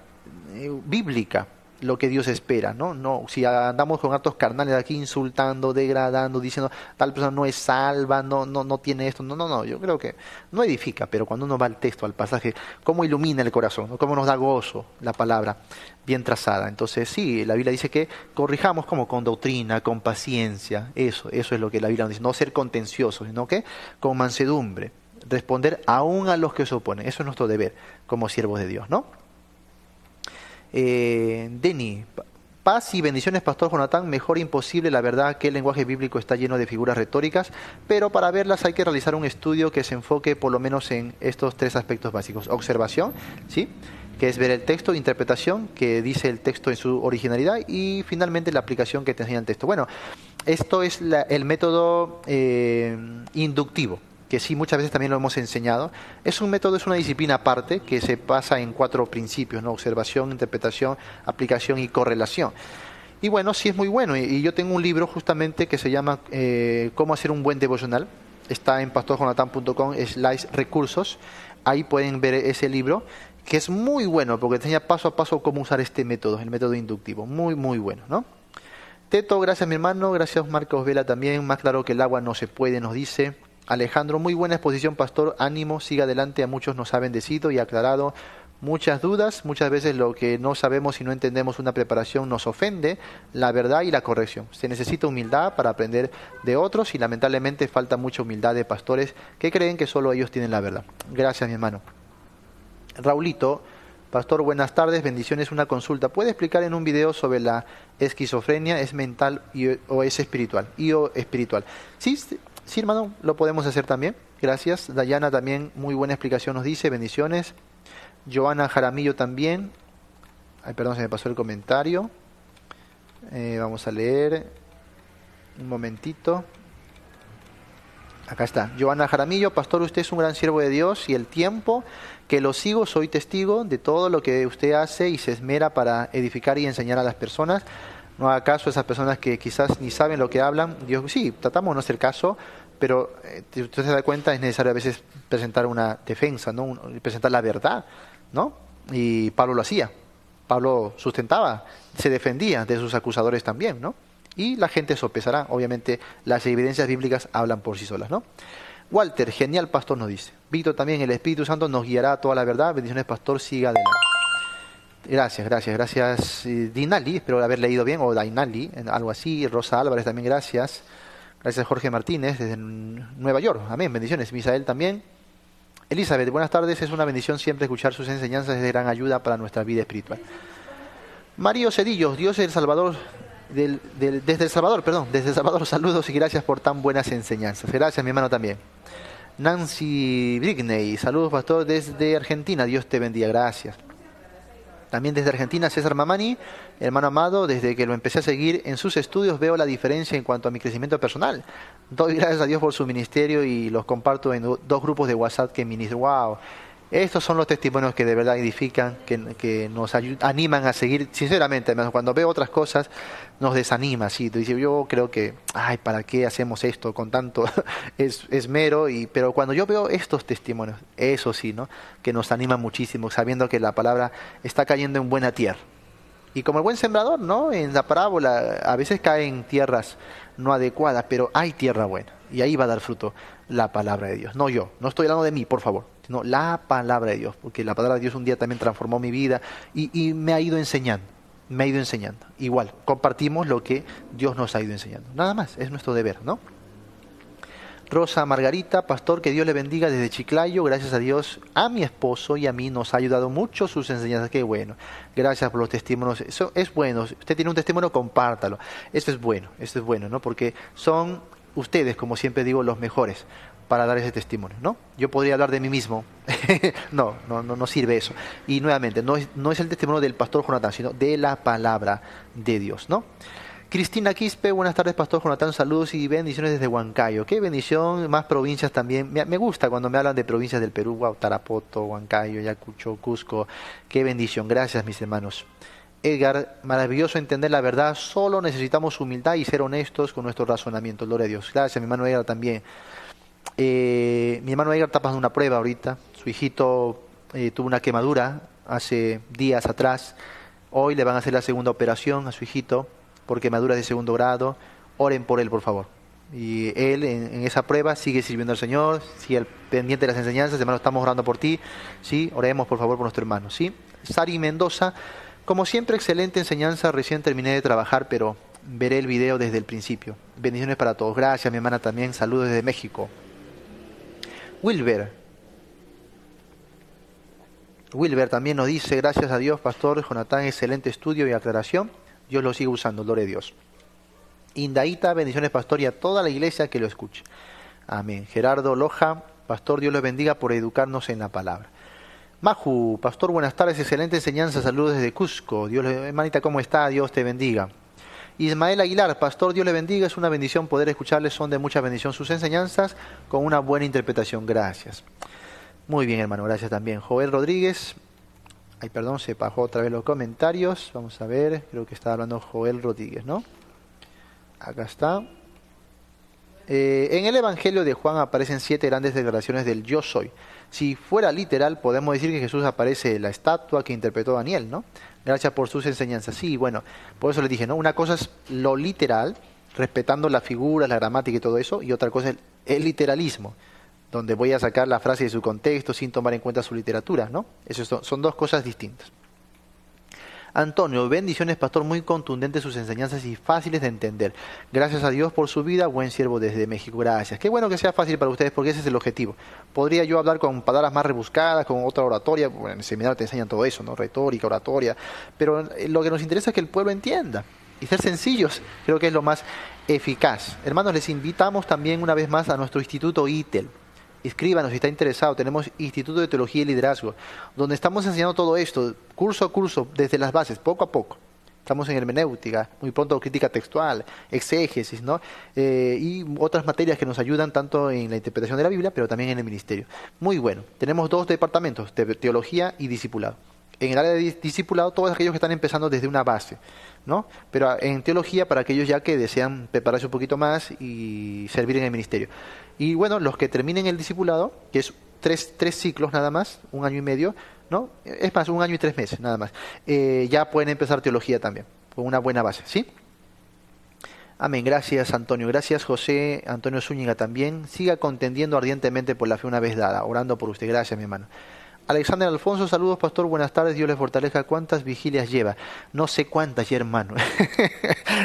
bíblica lo que Dios espera, ¿no? No, si andamos con actos carnales aquí insultando, degradando, diciendo tal persona no es salva, no tiene esto, no, yo creo que no edifica, pero cuando uno va al texto, al pasaje, cómo ilumina el corazón, ¿no? Cómo nos da gozo la palabra bien trazada. Entonces sí, la Biblia dice que corrijamos como con doctrina, con paciencia, eso es lo que la Biblia nos dice, no ser contenciosos, sino que con mansedumbre, responder aún a los que se oponen. Eso es nuestro deber como siervos de Dios, ¿no? Deni, paz y bendiciones, Pastor Jonatán. Mejor imposible, la verdad que el lenguaje bíblico está lleno de figuras retóricas, pero para verlas hay que realizar un estudio que se enfoque por lo menos en estos 3 aspectos básicos. Observación, ¿sí?, que es ver el texto; interpretación, que dice el texto en su originalidad; y finalmente la aplicación, que te enseña el texto. Bueno, esto es el método inductivo, que sí, muchas veces también lo hemos enseñado. Es un método, es una disciplina aparte que se basa en 4 principios, ¿no? Observación, interpretación, aplicación y correlación. Y bueno, sí es muy bueno. Y yo tengo un libro justamente que se llama Cómo hacer un buen devocional. Está en pastorjonathan.com/recursos. Ahí pueden ver ese libro, que es muy bueno porque te enseña paso a paso cómo usar este método, el método inductivo. Muy, muy bueno, ¿no? Teto, gracias mi hermano. Gracias Marcos Vela también. Más claro que el agua no se puede, nos dice. Alejandro, muy buena exposición, pastor, ánimo, siga adelante, a muchos nos ha bendecido y aclarado muchas dudas. Muchas veces lo que no sabemos y no entendemos una preparación nos ofende la verdad y la corrección. Se necesita humildad para aprender de otros y lamentablemente falta mucha humildad de pastores que creen que solo ellos tienen la verdad. Gracias mi hermano. Raulito, pastor, buenas tardes, bendiciones, una consulta. ¿Puede explicar en un video sobre la esquizofrenia? ¿Es mental o es espiritual? Sí, sí, hermano, lo podemos hacer también. Gracias. Dayana también, muy buena explicación, nos dice, bendiciones. Joana Jaramillo también. Ay, perdón, se me pasó el comentario. Vamos a leer. Un momentito. Acá está. Joana Jaramillo, pastor, usted es un gran siervo de Dios y el tiempo que lo sigo soy testigo de todo lo que usted hace y se esmera para edificar y enseñar a las personas. No haga caso a esas personas que quizás ni saben lo que hablan. Dios, sí, tratamos de no hacer caso, pero usted se da cuenta, es necesario a veces presentar una defensa, ¿no? Presentar la verdad, ¿no? Y Pablo lo hacía. Pablo sustentaba, se defendía de sus acusadores también, ¿no? Y la gente sopesará. Obviamente las evidencias bíblicas hablan por sí solas, ¿no? Walter, genial pastor, nos dice. Víctor también, el Espíritu Santo nos guiará a toda la verdad. Bendiciones, pastor, siga adelante. Gracias Dinali, espero haber leído bien, o Dainali, algo así. Rosa Álvarez también, gracias. Gracias Jorge Martínez desde Nueva York, amén, bendiciones. Misael también. Elizabeth, buenas tardes, es una bendición siempre escuchar sus enseñanzas, es de gran ayuda para nuestra vida espiritual. Mario Cedillo, Dios es el Salvador, desde El Salvador, saludos y gracias por tan buenas enseñanzas. Gracias mi hermano también. Nancy Brigney, saludos pastor desde Argentina, Dios te bendiga, gracias. También desde Argentina, César Mamani, hermano amado, desde que lo empecé a seguir en sus estudios veo la diferencia en cuanto a mi crecimiento personal. Doy gracias a Dios por su ministerio y los comparto en 2 grupos de WhatsApp que ministro. ¡Wow! Estos son los testimonios que de verdad edifican, que nos animan a seguir. Sinceramente, además, cuando veo otras cosas, nos desanima. ¿Sí? Yo creo que, ¿para qué hacemos esto con tanto esmero? Pero cuando yo veo estos testimonios, eso sí, ¿no? Que nos anima muchísimo, sabiendo que la palabra está cayendo en buena tierra. Y como el buen sembrador, ¿no? En la parábola, a veces cae en tierras no adecuadas, pero hay tierra buena. Y ahí va a dar fruto la palabra de Dios. No yo, no estoy hablando de mí, por favor. No, la palabra de Dios, porque la palabra de Dios un día también transformó mi vida y me ha ido enseñando, Igual, compartimos lo que Dios nos ha ido enseñando. Nada más, es nuestro deber, ¿no? Rosa Margarita, pastor, que Dios le bendiga desde Chiclayo. Gracias a Dios, a mi esposo y a mí nos ha ayudado mucho sus enseñanzas. Qué bueno. Gracias por los testimonios. Eso es bueno. Usted tiene un testimonio, compártalo. Eso es bueno, ¿no? Porque son ustedes, como siempre digo, los mejores para dar ese testimonio, ¿no? Yo podría hablar de mí mismo. no sirve eso. Y nuevamente, no es el testimonio del pastor Jonatán, sino de la palabra de Dios, ¿no? Cristina Quispe, buenas tardes, pastor Jonatán, saludos y bendiciones desde Huancayo. Qué bendición, más provincias también. Me gusta cuando me hablan de provincias del Perú, Tarapoto, Huancayo, Ayacucho, Cusco. Qué bendición, gracias mis hermanos. Edgar, maravilloso entender la verdad, solo necesitamos humildad y ser honestos con nuestro razonamiento. Gloria a Dios. Gracias, mi hermano Edgar también. Mi hermano Edgar está pasando una prueba ahorita. Su hijito tuvo una quemadura hace días atrás. Hoy le van a hacer la segunda operación a su hijito por quemaduras de 2º grado. Oren por él, por favor. Y él en esa prueba sigue sirviendo al Señor, sigue pendiente de las enseñanzas. Hermano, estamos orando por ti. ¿Sí? Oremos, por favor, por nuestro hermano. ¿Sí? Sari Mendoza, como siempre, excelente enseñanza. Recién terminé de trabajar, pero veré el video desde el principio. Bendiciones para todos. Gracias, mi hermana también. Saludos desde México. Wilber, Wilber también nos dice, gracias a Dios, Pastor Jonatán, excelente estudio y aclaración. Dios lo sigue usando, gloria a Dios. Indaíta, bendiciones, Pastor, y a toda la iglesia que lo escuche. Amén. Gerardo Loja, Pastor, Dios los bendiga por educarnos en la palabra. Maju, Pastor, buenas tardes, excelente enseñanza, saludos desde Cusco. Dios, hermanita, ¿cómo está? Dios te bendiga. Ismael Aguilar, Pastor, Dios le bendiga, es una bendición poder escucharles, son de mucha bendición sus enseñanzas, con una buena interpretación, gracias. Muy bien, hermano, gracias también. Joel Rodríguez, ay, perdón, se bajó otra vez los comentarios, vamos a ver, creo que estaba hablando Joel Rodríguez, ¿no? Acá está. En el Evangelio de Juan aparecen 7 grandes declaraciones del yo soy. Si fuera literal, podemos decir que Jesús aparece en la estatua que interpretó Daniel, ¿no? Gracias por sus enseñanzas. Sí, bueno, por eso les dije, ¿no? Una cosa es lo literal, respetando las figuras, la gramática y todo eso, y otra cosa es el literalismo, donde voy a sacar la frase de su contexto sin tomar en cuenta su literatura, ¿no? Eso son dos cosas distintas. Antonio, bendiciones, Pastor, muy contundentes sus enseñanzas y fáciles de entender. Gracias a Dios por su vida, buen siervo desde México. Gracias. Qué bueno que sea fácil para ustedes porque ese es el objetivo. Podría yo hablar con palabras más rebuscadas, con otra oratoria, bueno, en el seminario te enseñan todo eso, ¿no? Retórica, oratoria, pero lo que nos interesa es que el pueblo entienda y ser sencillos, creo que es lo más eficaz. Hermanos, les invitamos también una vez más a nuestro Instituto ITEL. Inscríbanos si está interesado, tenemos Instituto de Teología y Liderazgo, donde estamos enseñando todo esto, curso a curso, desde las bases, poco a poco. Estamos en hermenéutica, muy pronto crítica textual, exégesis, ¿no? Y otras materias que nos ayudan tanto en la interpretación de la Biblia, pero también en el ministerio. Muy bueno. Tenemos 2 departamentos, teología y discipulado. En el área de discipulado, todos aquellos que están empezando desde una base, ¿no? Pero en teología, para aquellos ya que desean prepararse un poquito más y servir en el ministerio. Y bueno, los que terminen el discipulado, que es tres ciclos nada más, 1 año y medio, ¿no? Es más, 1 año y 3 meses nada más. Ya pueden empezar teología también, con una buena base, ¿sí? Amén. Gracias, Antonio. Gracias, José Antonio Zúñiga también. Siga contendiendo ardientemente por la fe una vez dada, orando por usted. Gracias, mi hermano. Alexander Alfonso, saludos, Pastor, buenas tardes, Dios les fortalezca. ¿Cuántas vigilias lleva? No sé cuántas, hermano.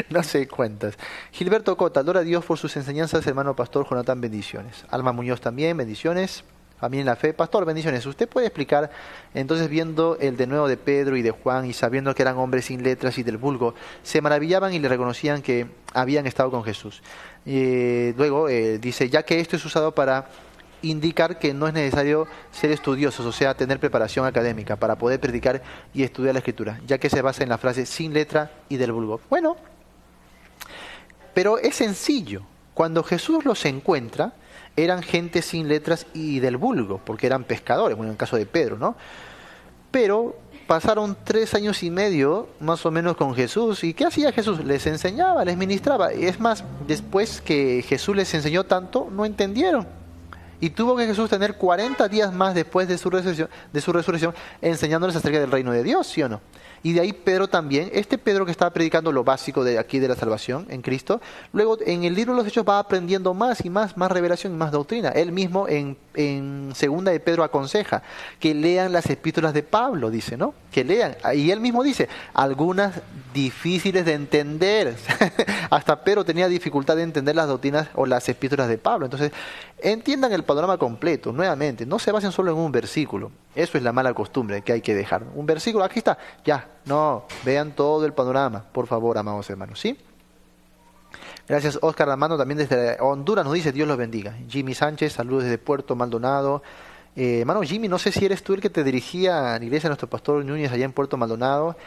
No sé cuántas. Gilberto Cota, adora a Dios por sus enseñanzas, hermano Pastor Jonatán, bendiciones. Alma Muñoz también, bendiciones. Familia en la fe, Pastor, bendiciones. ¿Usted puede explicar, entonces, viendo el denuedo de Pedro y de Juan y sabiendo que eran hombres sin letras y del vulgo, se maravillaban y le reconocían que habían estado con Jesús? Luego dice, ya que esto es usado para indicar que no es necesario ser estudiosos, o sea, tener preparación académica para poder predicar y estudiar la Escritura, ya que se basa en la frase sin letra y del vulgo. Bueno, pero es sencillo. Cuando Jesús los encuentra, eran gente sin letras y del vulgo, porque eran pescadores, bueno, en el caso de Pedro, ¿no? Pero pasaron 3 años y medio, más o menos, con Jesús. ¿Y qué hacía Jesús? Les enseñaba, les ministraba. Y es más, después que Jesús les enseñó tanto, no entendieron. Y tuvo que Jesús tener 40 días más después de su resurrección enseñándoles acerca del reino de Dios, ¿sí o no? Y de ahí Pedro también, este Pedro que estaba predicando lo básico de aquí de la salvación en Cristo, luego en el libro de los Hechos va aprendiendo más y más revelación y más doctrina. Él mismo en segunda de Pedro aconseja que lean las epístolas de Pablo, dice, ¿no? Que lean. Y él mismo dice, algunas difíciles de entender. Hasta Pedro tenía dificultad de entender las doctrinas o las epístolas de Pablo. Entonces, entiendan el panorama completo, nuevamente, no se basen solo en un versículo. Eso es la mala costumbre que hay que dejar. Un versículo, aquí está, ya. No, vean todo el panorama, por favor, amados hermanos, ¿sí? Gracias, Oscar Armando, también desde Honduras nos dice, Dios los bendiga. Jimmy Sánchez, saludos desde Puerto Maldonado. Hermano Jimmy, no sé si eres tú el que te dirigía a la iglesia de nuestro pastor Núñez allá en Puerto Maldonado.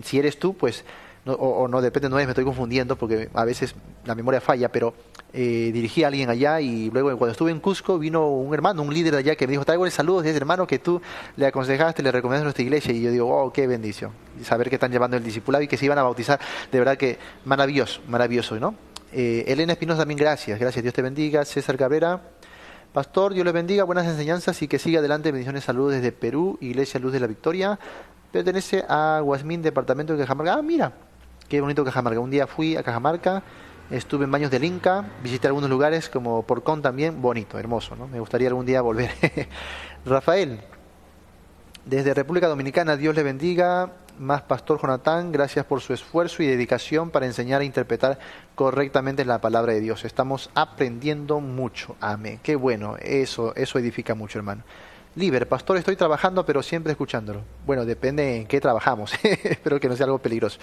Si eres tú, pues, no, depende, no es, me estoy confundiendo porque a veces la memoria falla, pero dirigí a alguien allá y luego cuando estuve en Cusco vino un hermano, un líder de allá que me dijo, traigo el saludo de ese hermano que tú le aconsejaste, le recomendaste a nuestra iglesia, y yo digo, oh, qué bendición, y saber que están llevando el discipulado y que se iban a bautizar, de verdad que maravilloso, ¿no? Elena Espinosa también, gracias, Dios te bendiga. César Cabrera, Pastor, Dios les bendiga, buenas enseñanzas y que siga adelante, bendiciones, saludos desde Perú, Iglesia Luz de la Victoria, pertenece a Guasmín, departamento de Cajamarca. Ah, mira, qué bonito Cajamarca, un día fui a Cajamarca, estuve en Baños del Inca, visité algunos lugares como Porcón también, bonito, hermoso, ¿no? Me gustaría algún día volver. Rafael, desde República Dominicana, Dios le bendiga. Más Pastor Jonatán, gracias por su esfuerzo y dedicación para enseñar e interpretar correctamente la palabra de Dios. Estamos aprendiendo mucho. Amén. Qué bueno, eso edifica mucho, hermano. Liber, pastor, estoy trabajando, pero siempre escuchándolo. Bueno, depende en qué trabajamos. Espero que no sea algo peligroso.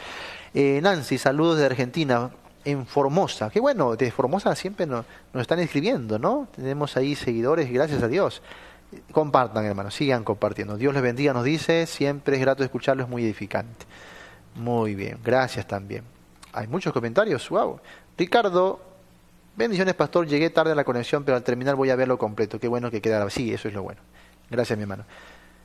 Nancy, saludos de Argentina, en Formosa. Qué bueno, de Formosa siempre nos están escribiendo, ¿no? Tenemos ahí seguidores, gracias a Dios. Compartan, hermanos, sigan compartiendo. Dios les bendiga, nos dice. Siempre es grato escucharlo, es muy edificante. Muy bien, gracias también. Hay muchos comentarios, wow. Ricardo, bendiciones, pastor. Llegué tarde a la conexión, pero al terminar voy a verlo completo. Qué bueno que quedara. Sí, eso es lo bueno. Gracias, mi hermano.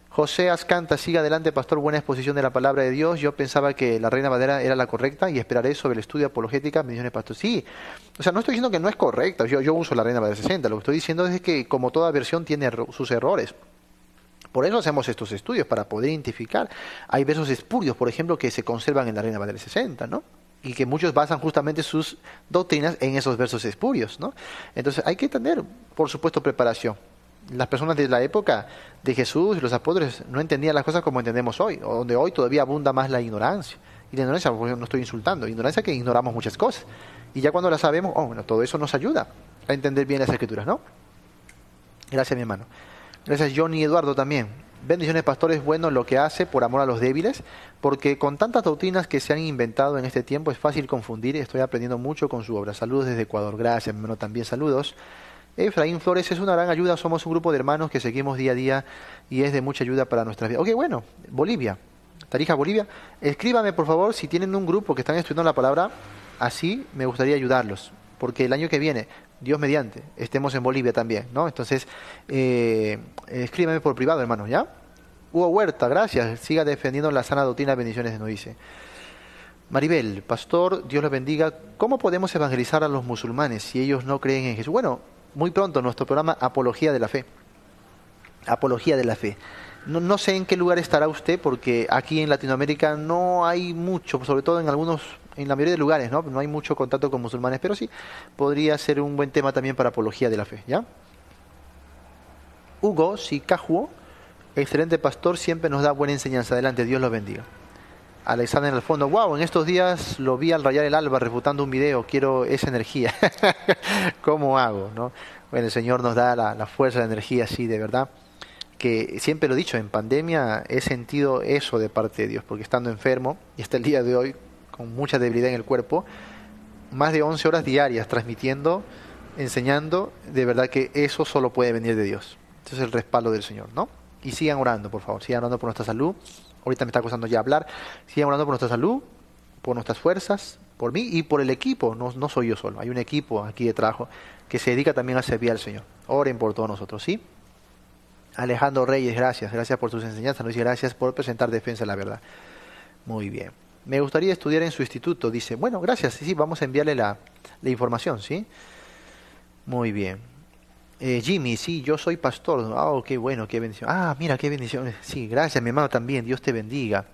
José Ascanta, siga adelante, pastor. Buena exposición de la palabra de Dios. Yo pensaba que la Reina Valera era la correcta y esperaré sobre el estudio apologética. Bendiciones, pastor. Sí, o sea, no estoy diciendo que no es correcta. Yo uso la Reina Valera 60. Lo que estoy diciendo es que, como toda versión, tiene sus errores. Por eso hacemos estos estudios, para poder identificar. Hay versos espurios, por ejemplo, que se conservan en la Reina Valera 60, ¿no? Y que muchos basan justamente sus doctrinas en esos versos espurios, ¿no? Entonces hay que tener, por supuesto, preparación. Las personas de la época de Jesús y los apóstoles no entendían las cosas como entendemos hoy, o donde hoy todavía abunda más la ignorancia. Y la ignorancia, porque no estoy insultando, ignorancia que ignoramos muchas cosas. Y ya cuando las sabemos, bueno, todo eso nos ayuda a entender bien las Escrituras, ¿no? Gracias, mi hermano. Gracias, Johnny Eduardo, también. Bendiciones, pastor, es bueno lo que hace por amor a los débiles, porque con tantas doctrinas que se han inventado en este tiempo es fácil confundir. Estoy aprendiendo mucho con su obra. Saludos desde Ecuador. Gracias, mi hermano, también saludos. Efraín Flores, es una gran ayuda. Somos un grupo de hermanos que seguimos día a día y es de mucha ayuda para nuestras vidas. Ok, bueno, Bolivia, Tarija, Bolivia. Escríbame, por favor, si tienen un grupo que están estudiando la palabra, así me gustaría ayudarlos, porque el año que viene, Dios mediante, estemos en Bolivia también, ¿no? Entonces, escríbame por privado, hermano, ¿ya? Hugo Huerta, gracias. Siga defendiendo la sana doctrina. Bendiciones, nos dice. Maribel, pastor, Dios los bendiga. ¿Cómo podemos evangelizar a los musulmanes si ellos no creen en Jesús? Bueno, muy pronto nuestro programa Apología de la Fe. Apología de la Fe. No sé en qué lugar estará usted, porque aquí en Latinoamérica no hay mucho, sobre todo en la mayoría de lugares, ¿no? No hay mucho contacto con musulmanes, pero sí podría ser un buen tema también para Apología de la Fe, ¿ya? Hugo Sicajuo, excelente pastor, siempre nos da buena enseñanza. Adelante, Dios los bendiga. Alexander en el fondo, wow, en estos días lo vi al rayar el alba refutando un video, quiero esa energía. ¿Cómo hago, no? Bueno, el Señor nos da la fuerza, la energía, sí, de verdad. Que siempre lo he dicho, en pandemia he sentido eso de parte de Dios, porque estando enfermo, y hasta el día de hoy, con mucha debilidad en el cuerpo, más de 11 horas diarias transmitiendo, enseñando, de verdad que eso solo puede venir de Dios. Ese es el respaldo del Señor, ¿no? Y sigan orando, por favor, sigan orando por nuestra salud. Ahorita me está costando ya hablar. Sigan orando por nuestra salud, por nuestras fuerzas, por mí y por el equipo. No soy yo solo, hay un equipo aquí de trabajo que se dedica también a servir al Señor. Oren por todos nosotros, ¿sí? Alejandro Reyes, gracias por tus enseñanzas, nos dice gracias por presentar defensa de la verdad. Muy bien. Me gustaría estudiar en su instituto, dice. Bueno, gracias, sí, vamos a enviarle la información, ¿sí? Muy bien. Jimmy, sí, yo soy pastor. Oh, qué bueno, qué bendición. Ah, mira, qué bendición. Sí, gracias, mi hermano, también. Dios te bendiga.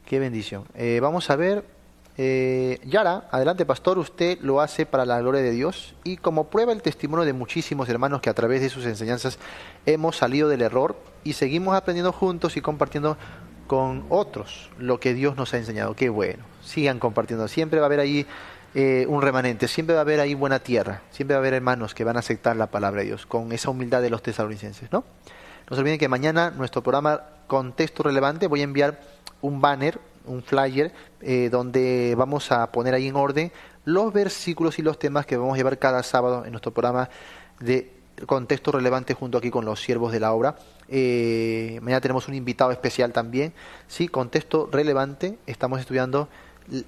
Qué bendición. Vamos a ver. Yara, adelante, pastor. Usted lo hace para la gloria de Dios y como prueba el testimonio de muchísimos hermanos que a través de sus enseñanzas hemos salido del error y seguimos aprendiendo juntos y compartiendo con otros lo que Dios nos ha enseñado. Qué bueno. Sigan compartiendo. Siempre va a haber ahí un remanente, siempre va a haber ahí buena tierra, siempre va a haber hermanos que van a aceptar la palabra de Dios con esa humildad de los tesalonicenses, ¿no? No se olviden que mañana nuestro programa Contexto Relevante, voy a enviar un banner, un flyer, donde vamos a poner ahí en orden los versículos y los temas que vamos a llevar cada sábado en nuestro programa de Contexto Relevante junto aquí con los siervos de la obra. Mañana tenemos un invitado especial también, sí, Contexto Relevante, estamos estudiando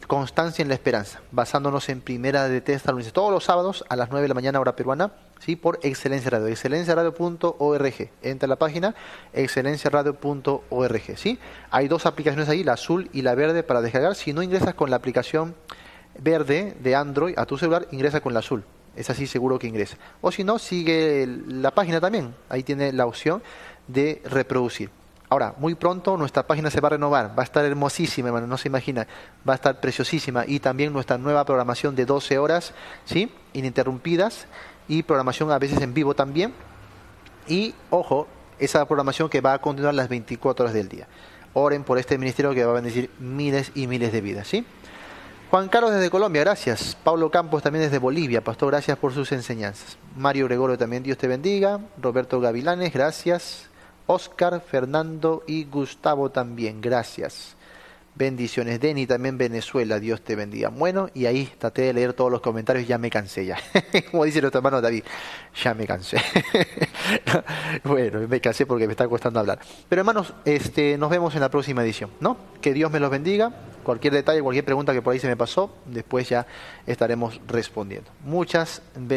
Constancia en la Esperanza, basándonos en Primera de Tesalonicenses, todos los sábados a las 9 de la mañana hora peruana, ¿sí? Por Excelencia Radio, excelenciaradio.org. Entra a la página excelenciaradio.org, ¿sí? Hay dos aplicaciones ahí, la azul y la verde para descargar. Si no ingresas con la aplicación verde de Android a tu celular, ingresa con la azul. Es así, seguro que ingresa. O si no, sigue la página también. Ahí tiene la opción de reproducir. Ahora, muy pronto nuestra página se va a renovar, va a estar hermosísima, hermano, no se imagina, va a estar preciosísima. Y también nuestra nueva programación de 12 horas, ¿sí? Ininterrumpidas, y programación a veces en vivo también. Y, ojo, esa programación que va a continuar las 24 horas del día. Oren por este ministerio que va a bendecir miles y miles de vidas, ¿sí? Juan Carlos desde Colombia, gracias. Pablo Campos también desde Bolivia, pastor, gracias por sus enseñanzas. Mario Gregorio también, Dios te bendiga. Roberto Gavilanes, gracias. Oscar, Fernando y Gustavo también. Gracias. Bendiciones. Denny también, Venezuela. Dios te bendiga. Bueno, y ahí traté de leer todos los comentarios. Ya me cansé ya. Como dice nuestro hermano David. Ya me cansé. Bueno, me cansé porque me está costando hablar. Pero hermanos, nos vemos en la próxima edición, ¿no? Que Dios me los bendiga. Cualquier detalle, cualquier pregunta que por ahí se me pasó, después ya estaremos respondiendo. Muchas bendiciones.